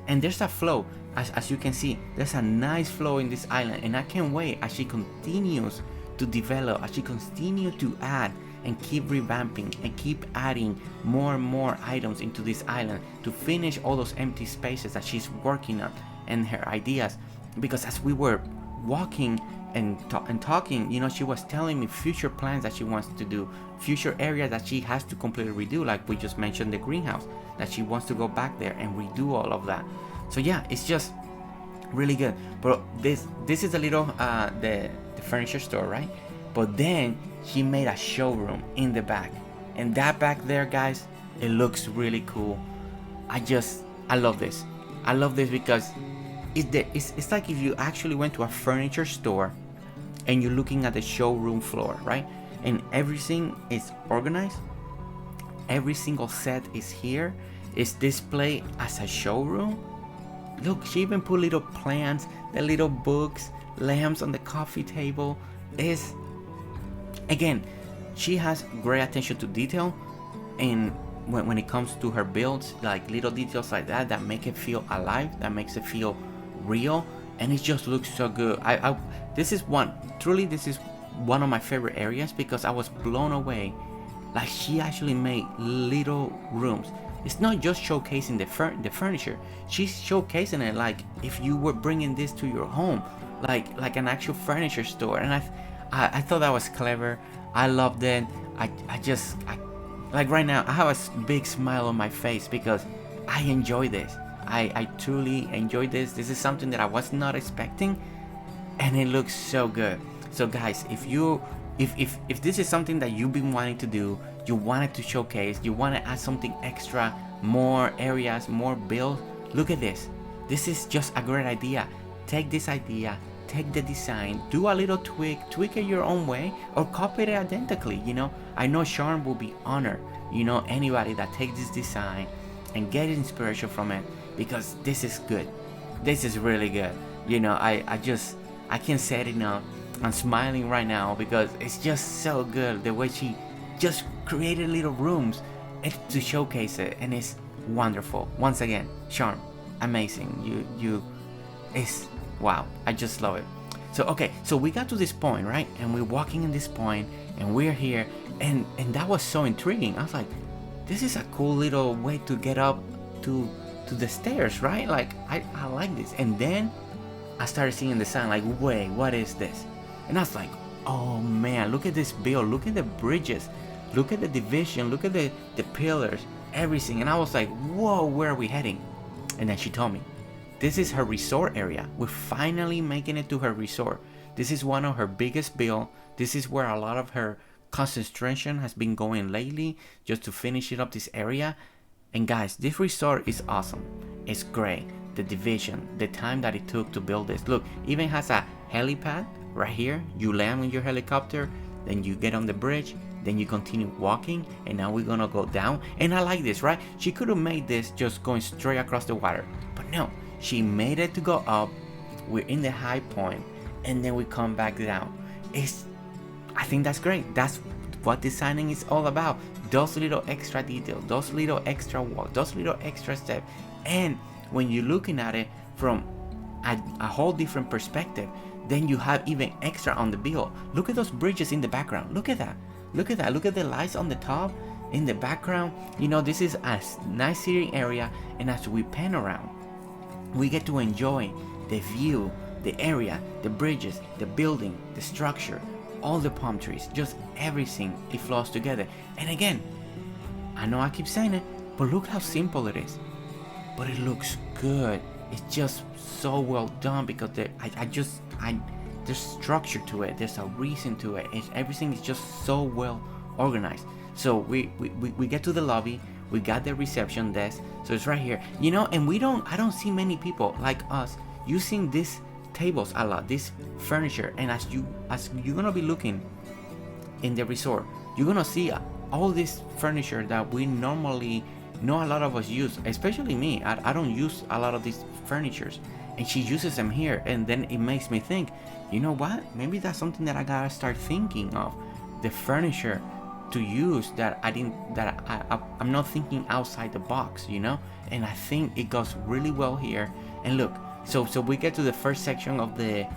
And there's a flow, as you can see, there's a nice flow in this island, and I can't wait as she continues to develop, as she continues to add and keep revamping and keep adding more and more items into this island to finish all those empty spaces that she's working on and her ideas. Because as we were walking and talking, she was telling me future plans that she wants to do, future areas that she has to completely redo, like we just mentioned, the greenhouse, that she wants to go back there and redo all of that. So yeah, it's just really good. But this is a little the furniture store, right? But then she made a showroom in the back, and that back there, guys, it looks really cool. I love this. I love this because it's like if you actually went to a furniture store and you're looking at the showroom floor, right? And everything is organized. Every single set is here. It's displayed as a showroom. Look, she even put little plants, the little books, lamps on the coffee table. Again, she has great attention to detail, and when it comes to her builds, like little details like that make it feel alive, that makes it feel real, and it just looks so good. This is one of my favorite areas because I was blown away Like she actually made little rooms. It's not just showcasing the furniture. She's showcasing it like if you were bringing this to your home, like an actual furniture store. And I thought that was clever. I loved it. I like right now I have a big smile on my face because I enjoy this. I truly enjoy this. This is something that I was not expecting, and it looks so good. So guys, if this is something that you've been wanting to do, you wanted to showcase, you want to add something extra, more areas, more build, look at this. This is just a great idea. Take this idea, take the design, do a little tweak it your own way, or copy it identically. I know Sharm will be honored, anybody that takes this design and get inspiration from it, because this is good. This is really good. I can't say it enough. I'm smiling right now because it's just so good the way she just created little rooms to showcase it, and it's wonderful. Once again, Sharm, amazing. It's wow. I just love it. So okay, so we got to this point, right? And we're walking in this point, and we're here, and that was so intriguing. I was like, this is a cool little way to get up to the stairs, right? Like I like this. And then I started seeing the sign, like, wait, what is this? And I was like, oh man, look at this build, look at the bridges, look at the division, look at the pillars, everything. And I was like, whoa, where are we heading? And then she told me, this is her resort area. We're finally making it to her resort. This is one of her biggest build. This is where a lot of her concentration has been going lately, just to finish it up this area. And guys, this resort is awesome. It's great. The division, the time that it took to build this. Look, even has a helipad right here. You land with your helicopter, then you get on the bridge, then you continue walking, and now we're gonna go down. And I like this, right? She could have made this just going straight across the water, but no, she made it to go up. We're in the high point, and then we come back down. I think that's great. That's what designing is all about. Those little extra details, those little extra walk, those little extra steps. And when you're looking at it from a whole different perspective, then you have even extra on the build. Look at those bridges in the background. Look at that. Look at that. Look at the lights on the top, in the background. This is a nice sitting area, and as we pan around, we get to enjoy the view, the area, the bridges, the building, the structure, all the palm trees, just everything. It flows together. And again, I know I keep saying it, but look how simple it is. But it looks good. It's just so well done because there's structure to it. There's a reason to it. Everything is just so well organized. So we get to the lobby. We got the reception desk. So it's right here. And I don't see many people like us using these tables a lot, this furniture. And as you're gonna be looking in the resort, you're gonna see all this furniture that we normally know a lot of us use, especially me. I don't use a lot of these furnitures, and she uses them here. And then it makes me think, you know what? Maybe that's something that I gotta start thinking of, the furniture to use that I'm not thinking outside the box, And I think it goes really well here. And look, so we get to the first section of the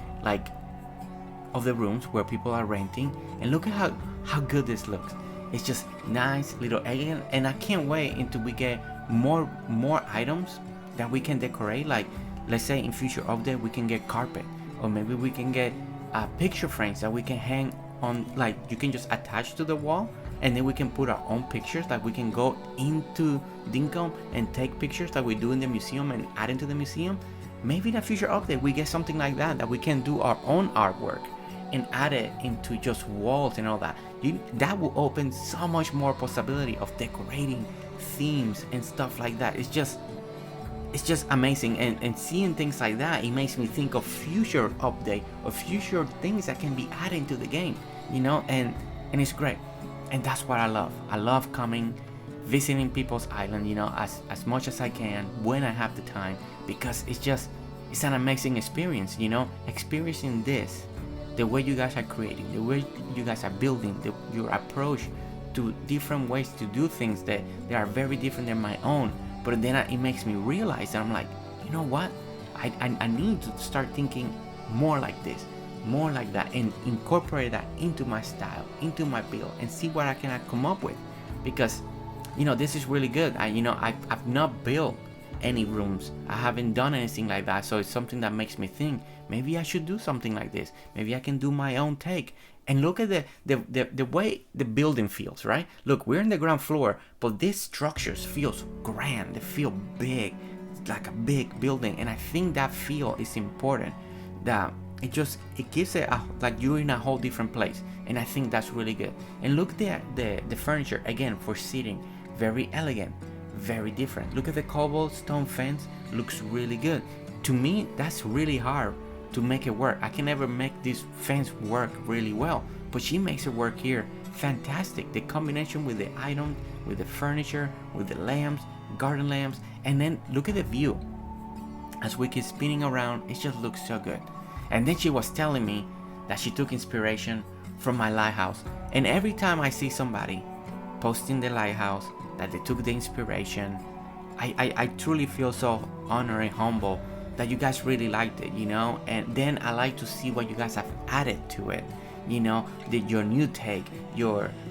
rooms where people are renting, and look at how good this looks. It's just nice little elegant, and I can't wait until we get more items that we can decorate. Like, let's say in future update we can get carpet, or maybe we can get picture frames that we can hang on. Like, you can just attach to the wall, and then we can put our own pictures. Like, we can go into Dinkum and take pictures that we do in the museum and add into the museum. Maybe in a future update we get something like that we can do our own artwork and add it into just walls and all that. That will open so much more possibility of decorating themes and stuff like that. It's just amazing. And seeing things like that, it makes me think of future update or future things that can be added to the game, and it's great. And that's what I love. I love coming, visiting people's island, as much as I can when I have the time, because it's an amazing experience, experiencing this, the way you guys are creating, the way you guys are building, your approach to different ways to do things that they are very different than my own. But then it makes me realize that I'm like, you know what? I need to start thinking more like this. more like that and incorporate that into my style, into my build, and see what I can come up with. Because this is really good. I've not built any rooms. I haven't done anything like that, so it's something that makes me think maybe I should do something like this. Maybe I can do my own take. And look at the way the building feels, right? Look, we're in the ground floor, but these structures feels grand. They feel big. It's like a big building, and I think that feel is important. That it gives it like you're in a whole different place, and I think that's really good. And look the furniture again for seating, very elegant, very different. Look at the cobblestone fence, looks really good. To me, that's really hard to make it work. I can never make this fence work really well, but she makes it work here. Fantastic. The combination with the item, with the furniture, with the lamps, garden lamps, and then look at the view. As we keep spinning around, it just looks so good. And then she was telling me that she took inspiration from my lighthouse. And every time I see somebody posting the lighthouse, that they took the inspiration, I truly feel so honored and humble that you guys really liked it, and then I like to see what you guys have added to it, your new take,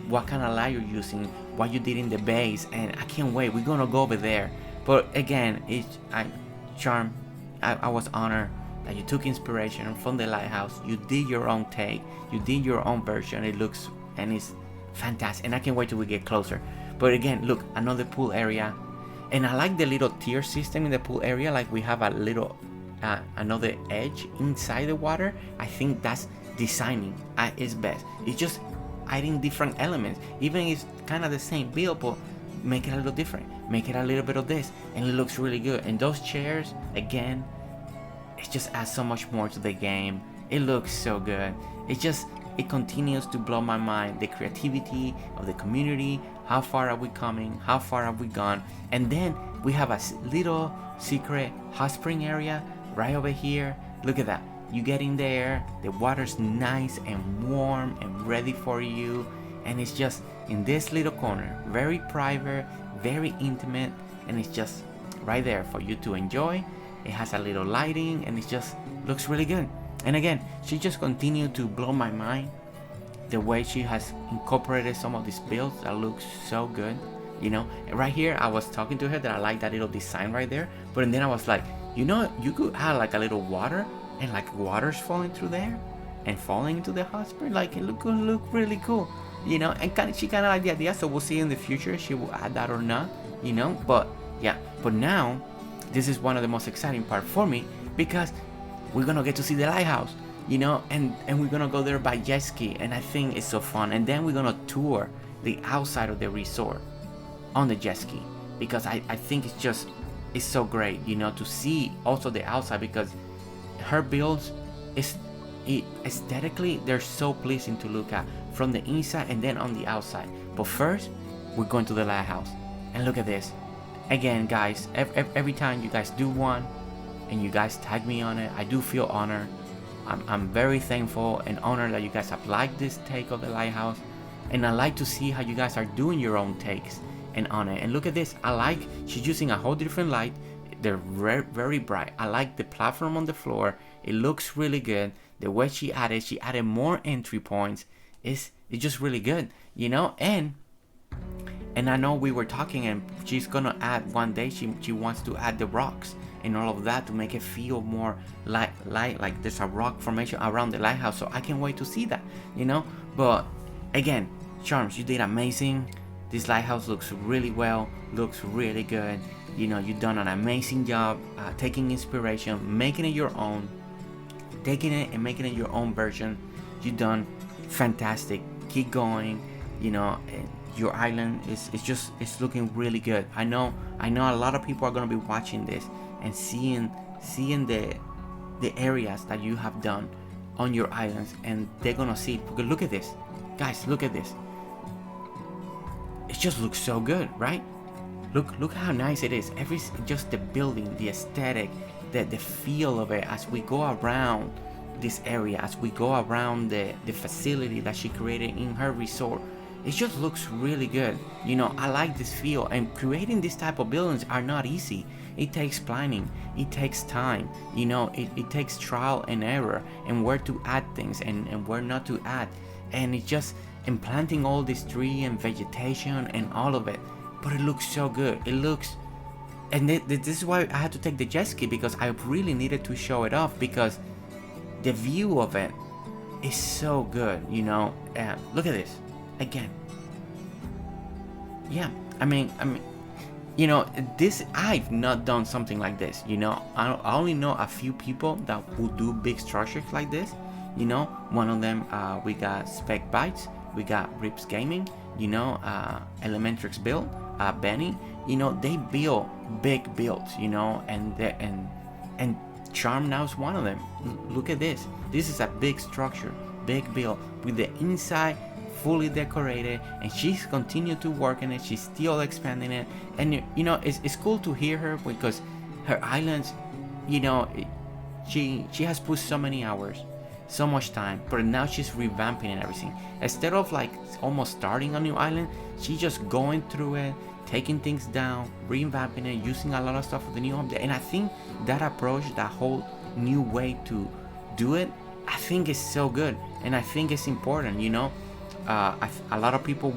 what kind of light you're using, what you did in the base, and I can't wait. We're gonna go over there. But again, Charm, I was honored that you took inspiration from the lighthouse. You did your own take, you did your own version. It looks and it's fantastic, and I can't wait till we get closer. But again, look, another pool area. And I like the little tier system in the pool area, like we have a little another edge inside the water. I think that's designing at its best. It's just adding different elements, even if it's kind of the same build, but make it a little different, make it a little bit of this, and it looks really good. And those chairs, again, it just adds so much more to the game. It looks so good. It continues to blow my mind, the creativity of the community. How far are we coming? How far have we gone? And then we have a little secret hot spring area right over here. Look at that. You get in there, the water's nice and warm and ready for you. And it's just in this little corner, very private, very intimate, and it's just right there for you to enjoy. It has a little lighting, and it just looks really good. And again, she just continued to blow my mind. The way she has incorporated some of these builds that looks so good, right here I was talking to her that I like that little design right there, but then I was like, you could add like a little water, and like water's falling through there and falling into the hot spring, like it look really cool, and she kind of like the idea. So we'll see in the future if she will add that or not, but yeah. But now this is one of the most exciting part for me, because we're gonna get to see the lighthouse, and we're gonna go there by jet ski, and I think it's so fun. And then we're gonna tour the outside of the resort on the jet ski, because I think it's so great, to see also the outside, because her builds aesthetically they're so pleasing to look at from the inside and then on the outside. But first, we're going to the lighthouse, and look at this. Again, guys, every time you guys do one and you guys tag me on it, I do feel honored. I'm very thankful and honored that you guys have liked this take of the lighthouse, and I like to see how you guys are doing your own takes and on it. And look at this. She's using a whole different light. They're very bright. I like the platform on the floor. It looks really good. The way she added more entry points. It's just really good, and I know we were talking, and she's gonna add one day, she wants to add the rocks and all of that to make it feel more like there's a rock formation around the lighthouse. So I can't wait to see that, But again, Charms, you did amazing. This lighthouse looks really well, looks really good. You've done an amazing job taking inspiration, making it your own, taking it and making it your own version. You've done fantastic. Keep going. Your island is looking really good. I know a lot of people are gonna be watching this and seeing the areas that you have done on your islands, and they're gonna see it. Because look at this, guys, look at this. It just looks so good, right? Look how nice it is. Just the building, the aesthetic, the feel of it as we go around this area, as we go around the facility that she created in her resort. It just looks really good. You know, I like this feel, and creating this type of buildings are not easy. It takes planning, it takes time, you know, it takes trial and error, and where to add things and where not to add. And it's just implanting all this tree and vegetation and all of it. But it looks so good. It looks, and this is why I had to take the jet ski, because I really needed to show it off, because the view of it is so good, you know. Look at this again. Yeah, I mean, you know, this, I've not done something like this, you know. I only know a few people that will do big structures like this, you know. One of them, we got Spec Bites, we got Rips Gaming, you know, Elementrix Build, Benny, you know, they build big builds, you know, and Charm now is one of them. Look at this. This is a big structure, big build with the inside fully decorated, and she's continued to work in it. She's still expanding it, and you know, it's cool to hear her, because her islands, you know, she has put so many hours, so much time, but now she's revamping and everything. Instead of like almost starting a new island, she's just going through it, taking things down, revamping it, using a lot of stuff for the new update. And I think that approach, that whole new way to do it, I think is so good, and I think it's important, you know. A lot of people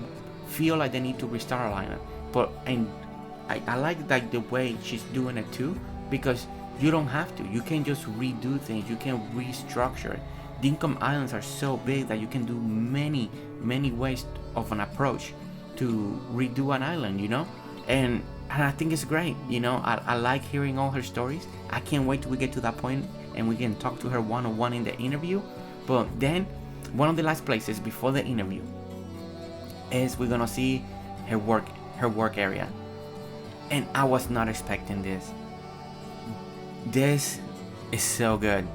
feel like they need to restart a island, but I like the way she's doing it too, because you don't have to. You can just redo things. You can restructure it. Dinkum Islands are so big that you can do many ways of an approach to redo an island, you know. And I think it's great, you know. I like hearing all her stories. I can't wait till we get to that point and we can talk to her one-on-one in the interview. But then one of the last places before the interview is we're gonna see her work area. And I was not expecting this. This is so good.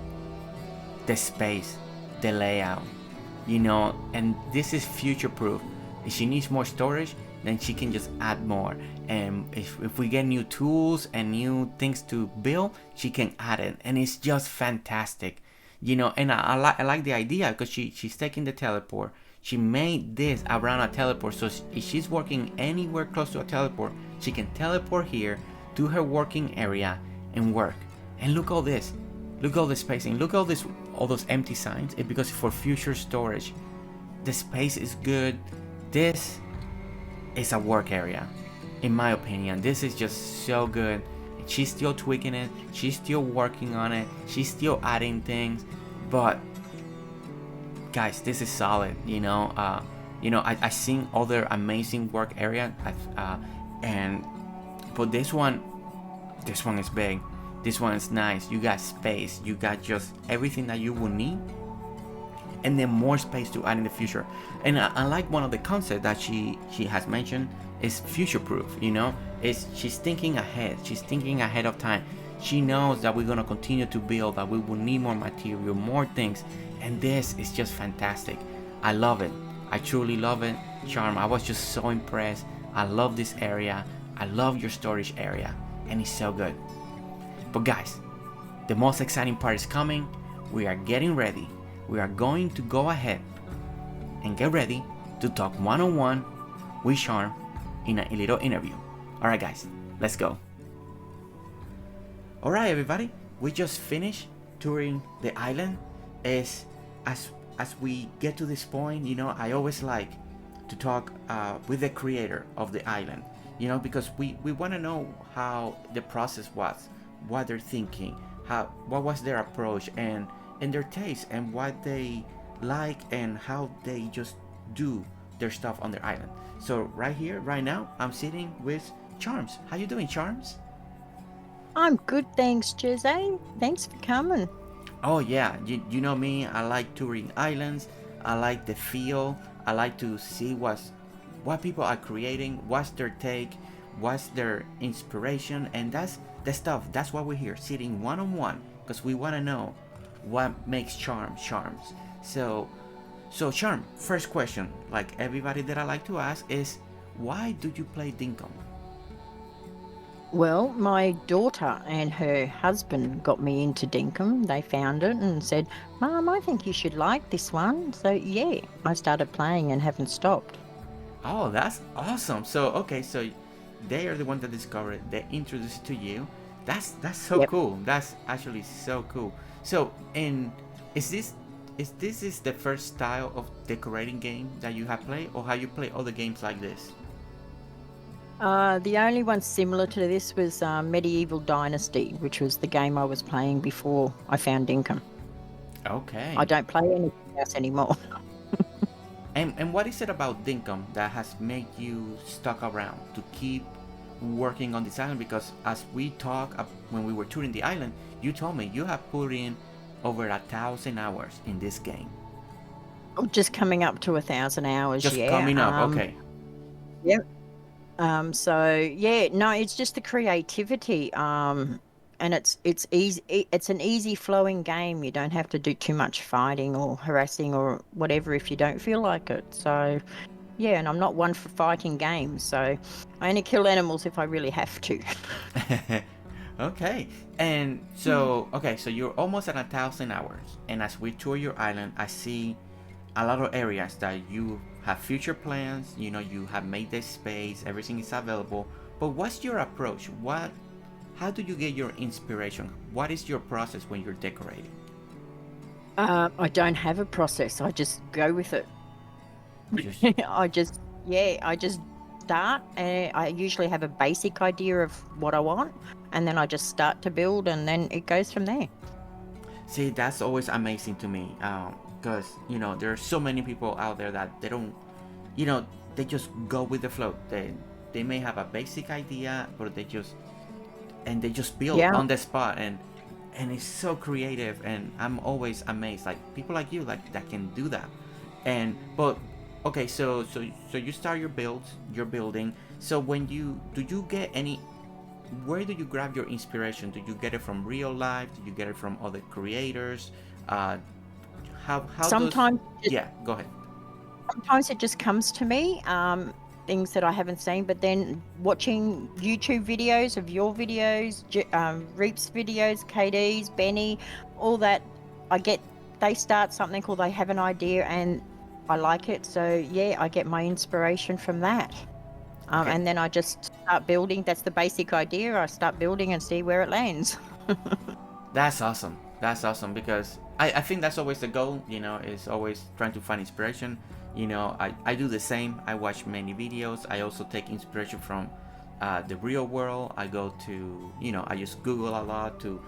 The space, the layout, you know, and this is future proof. If she needs more storage, then she can just add more. And if we get new tools and new things to build, she can add it. And it's just fantastic. You know, and I like the idea, because she's taking the teleport. She made this around a teleport, so if she's working anywhere close to a teleport, she can teleport here to her working area and work. And look all this, look all the spacing, look all those empty signs. It's because for future storage. The space is good. This is a work area, in my opinion. This is just so good. She's still tweaking it, she's still working on it, she's still adding things, but guys, this is solid, you know. I've seen other amazing work area, but this one is big. This one is nice. You got space, you got just everything that you will need, and then more space to add in the future. And I like one of the concepts that she has mentioned is future proof, you know. She's thinking ahead. She's thinking ahead of time. She knows that we're gonna continue to build, that we will need more material, more things, and this is just fantastic. I love it. I truly love it. Charm, I was just so impressed. I love this area. I love your storage area, and it's so good. But guys, the most exciting part is coming. We are getting ready. We are going to go ahead and get ready to talk one-on-one with Charm in a little interview. Alright guys, let's go. Alright everybody, we just finished touring the island. As we get to this point, you know, I always like to talk with the creator of the island, you know, because we want to know how the process was, what they're thinking, what was their approach, and their taste, and what they like, and how they just do their stuff on their island. So right here, right now, I'm sitting with Charms. How you doing, Charms? I'm good, thanks, Jose. Thanks for coming. Oh yeah, you know me, I like touring islands. I like the feel. I like to see what people are creating, what's their take, what's their inspiration, and that's the stuff. That's why we're here, sitting one-on-one, because we want to know what makes Charms. So Charm, first question, like everybody that I like to ask, is why do you play Dinkum? Well, my daughter and her husband got me into Dinkum. They found it and said, "Mum, I think you should like this one." So yeah, I started playing and haven't stopped. Oh, that's awesome. So okay, so they are the one that discovered it. They introduced it to you. That's so Yep. cool. That's actually so cool. So, and is this is the first style of decorating game that you have played, or have you played other games like this? The only one similar to this was Medieval Dynasty, which was the game I was playing before I found Dinkum. I Okay. don't play anything else anymore. And what is it about Dinkum that has made you stuck around to keep working on this island? Because as we talked when we were touring the island, you told me you have put in over 1,000 hours in this game. Oh, just coming up to 1,000 hours, Just yeah. coming up, okay. Yep. So yeah, no, it's just the creativity. And it's easy. It's an easy flowing game. You don't have to do too much fighting or harassing or whatever if you don't feel like it. So yeah, and I'm not one for fighting games. So I only kill animals if I really have to. Okay, and so okay, so you're almost at 1,000 hours, and as we tour your island, I see a lot of areas that you have future plans. You know, you have made the space, everything is available. But what's your approach? How do you get your inspiration? What is your process when you're decorating? I don't have a process. I just go with it. Just I just start. And I usually have a basic idea of what I want, and then I just start to build, and then it goes from there. see, that's always amazing to me, because there are so many people out there that they don't, you know, they just go with the flow. They may have a basic idea, but they just build Yeah. on the spot, and it's so creative, and I'm always amazed, like people like you, like that can do that. And but okay, so you start your building. So when you do you get any where do you grab your inspiration? Do you get it from real life? Do you get it from other creators? uh how does Sometimes yeah, go ahead. sometimes it just comes to me, things that I haven't seen, but then watching YouTube videos of your videos, Reap's videos, KD's, Benny, all that, I get, they start something or they have an idea and I like it. So yeah, I get my inspiration from that. Okay, And then I just start building. That's the basic idea. I start building and see where it lands. that's awesome. That's awesome because I think that's always the goal, is always trying to find inspiration. I do the same. I watch many videos. I also take inspiration from the real world. I go to, I just Google a lot to,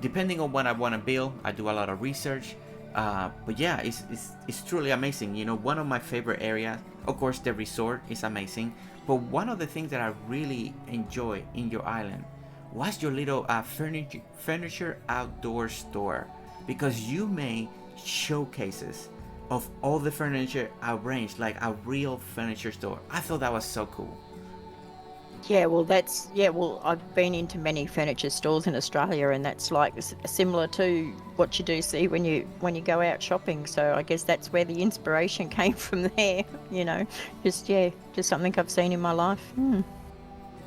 depending on what I want to build, I do a lot of research. But yeah, it's truly amazing. One of my favorite areas, of course, the resort is amazing. But one of the things that I really enjoy in your island was your little furniture outdoor store, because you made showcases of all the furniture arranged like a real furniture store. I thought that was so cool. Well, I've been into many furniture stores in Australia, and that's like similar to what you do see when you go out shopping. So I guess that's where the inspiration came from there. Just something I've seen in my life.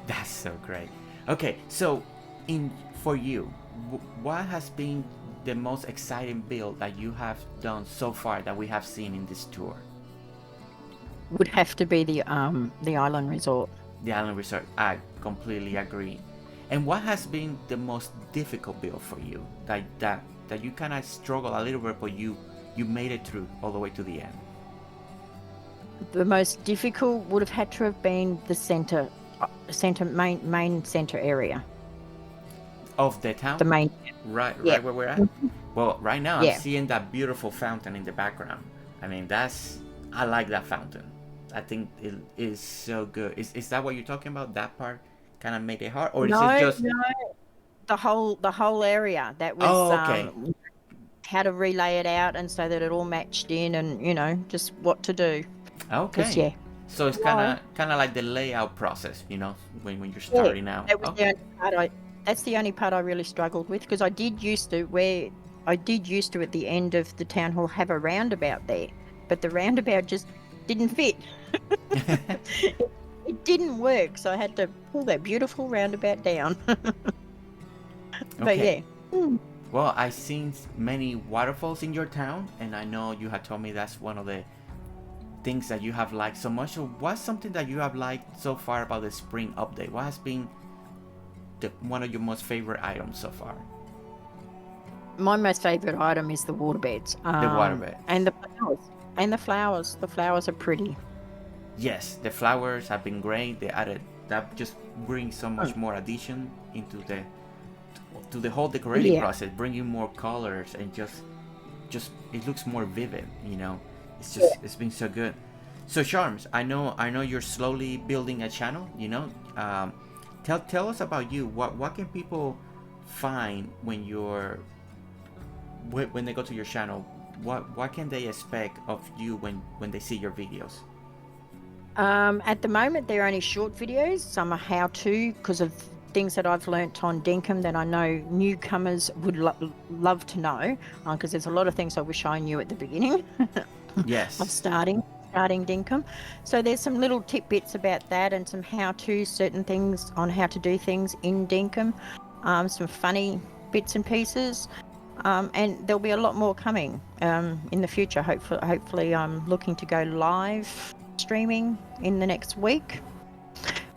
That's so great. Okay, so in for you, what has been the most exciting build that you have done so far that we have seen in this tour? Would have to be the island resort. The island resort. I completely agree. And what has been the most difficult build for you that you kind of struggle a little bit, but you made it through all the way to the end? The most difficult would have had to have been the main center area. Of the town? The main. Right, Yeah. right where we're at. Well, right now I'm Yeah. seeing that beautiful fountain in the background. I mean, I like that fountain. I think it is so good. Is that what you're talking about? That part kind of made it hard, or is it No, just? no, the whole area. That was Oh, okay, how to relay it out and so that it all matched in, and just what to do. Because okay. yeah, So it's kind why? of like the layout process, when you're Yeah, starting out. that was the Okay. only part I. That's the only part I really struggled with, because I did used to at the end of the town hall have a roundabout there, but the roundabout just didn't fit. It didn't work, so I had to pull that beautiful roundabout down. But Okay. yeah. Mm. Well, I've seen many waterfalls in your town, and I know you had told me that's one of things that you have liked so much, or what's something that you have liked so far about the spring update? What has been one of your most favorite items so far? My most favorite item is the water beds. The waterbed. And the flowers. And the flowers. The flowers are pretty. Yes, the flowers have been great. They added that, just brings so much Mm. more addition into the to the whole decorating Yeah. process, bringing more colors, and just it looks more vivid. It's just it's been so good. So Charms, I know you're slowly building a channel. Tell us about you. What can people find when when they go to your channel? What can they expect of you when they see your videos? At the moment, they're only short videos. Some are how-to because of things that I've learnt on Dinkum that I know newcomers would love to know. Because there's a lot of things I wish I knew at the beginning Yes. of starting Dinkum. So there's some little tidbits about that and some how-to, certain things on how to do things in Dinkum. Some funny bits and pieces. And there'll be a lot more coming in the future. Hopefully, I'm looking to go live streaming in the next week.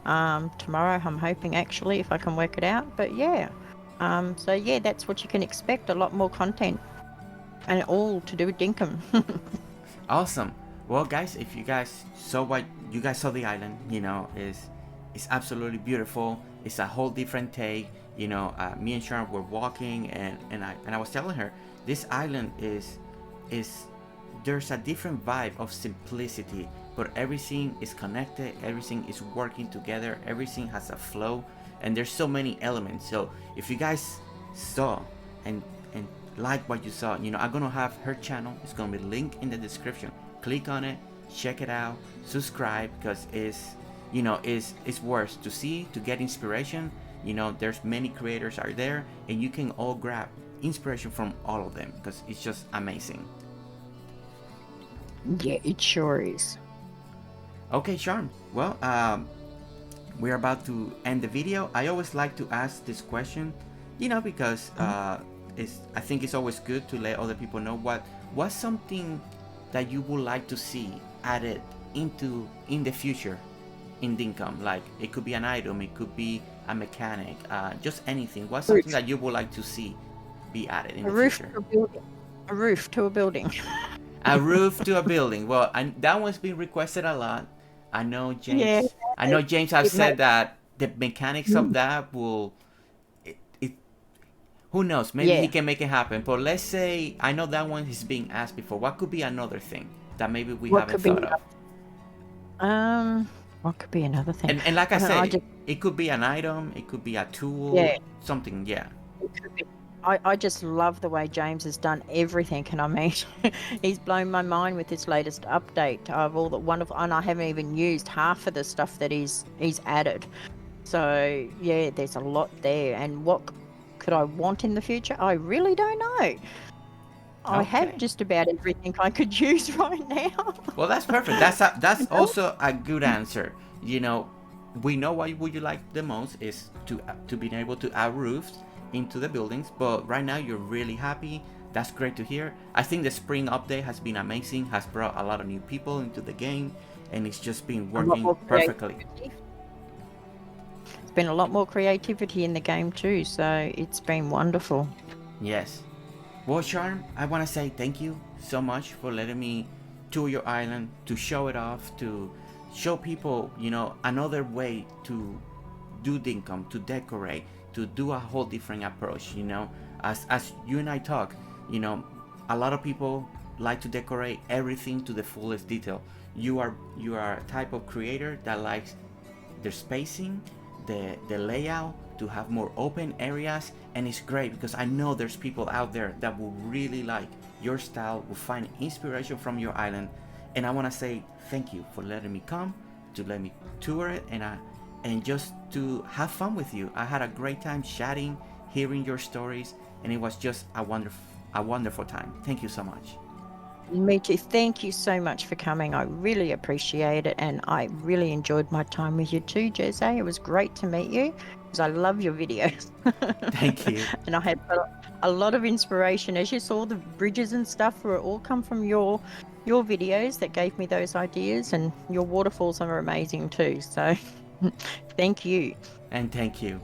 Tomorrow, I'm hoping, actually, if I can work it out. But yeah, so yeah, that's what you can expect. A lot more content, and all to do with Dinkum. Awesome. Well, guys, if you guys saw the island, it's absolutely beautiful. It's a whole different take. Me and Sharon were walking, and I was telling her this island is there's a different vibe of simplicity, but everything is connected, everything is working together, everything has a flow, and there's so many elements. So if you guys saw and like what you saw, I'm gonna have her channel. It's gonna be linked in the description. Click on it, check it out, subscribe, because it's worth to see, to get inspiration. There's many creators out there, and you can all grab inspiration from all of them, because it's just amazing. Yeah, it sure is. Okay, Charm. Well, we're about to end the video. I always like to ask this question, because I think it's always good to let other people know what's something that you would like to see added in the future in Dinkum. Like, it could be an item, it could be a mechanic, just anything. What's something that you would like to see be added in the future? A roof to a building. A roof to a building. Well, that one's been requested a lot. I know James. Yeah. I know James has said that the mechanics of that will. Who knows? Maybe he can make it happen. But let's say, I know that one is being asked before. What could be another thing that maybe we haven't thought of? What could be another thing? And like I said, it could be an item, it could be a tool, something. Yeah. It could be. I just love the way James has done everything, and I mean, he's blown my mind with this latest update of all the wonderful, and I haven't even used half of the stuff that he's added. So yeah, there's a lot there. And what could I want in the future? I really don't know. I have just about everything I could use right now. Well, that's perfect. That's also a good answer. We know what would you like the most is to be able to add roofs into the buildings, but right now you're really happy. That's great to hear. I think the spring update has been amazing, has brought a lot of new people into the game, and it's just been working perfectly. It's been a lot more creativity in the game too, so it's been wonderful. Yes. Well, Charm, I want to say thank you so much for letting me tour your island, to show it off, to show people, another way to do Dinkum, to decorate, to do a whole different approach. As you and I talk, a lot of people like to decorate everything to the fullest detail. You are a type of creator that likes the spacing, the layout, to have more open areas, and it's great because I know there's people out there that will really like your style, will find inspiration from your island, and I want to say thank you for letting me come, to let me tour it, and just to have fun with you. I had a great time chatting, hearing your stories, and it was just a wonderful time. Thank you so much. Me too. Thank you so much for coming. I really appreciate it, and I really enjoyed my time with you too, Jose. It was great to meet you, because I love your videos. Thank you. And I had a lot of inspiration. As you saw, the bridges and stuff were all come from your your videos that gave me those ideas, and your waterfalls are amazing too. So thank you. And thank you.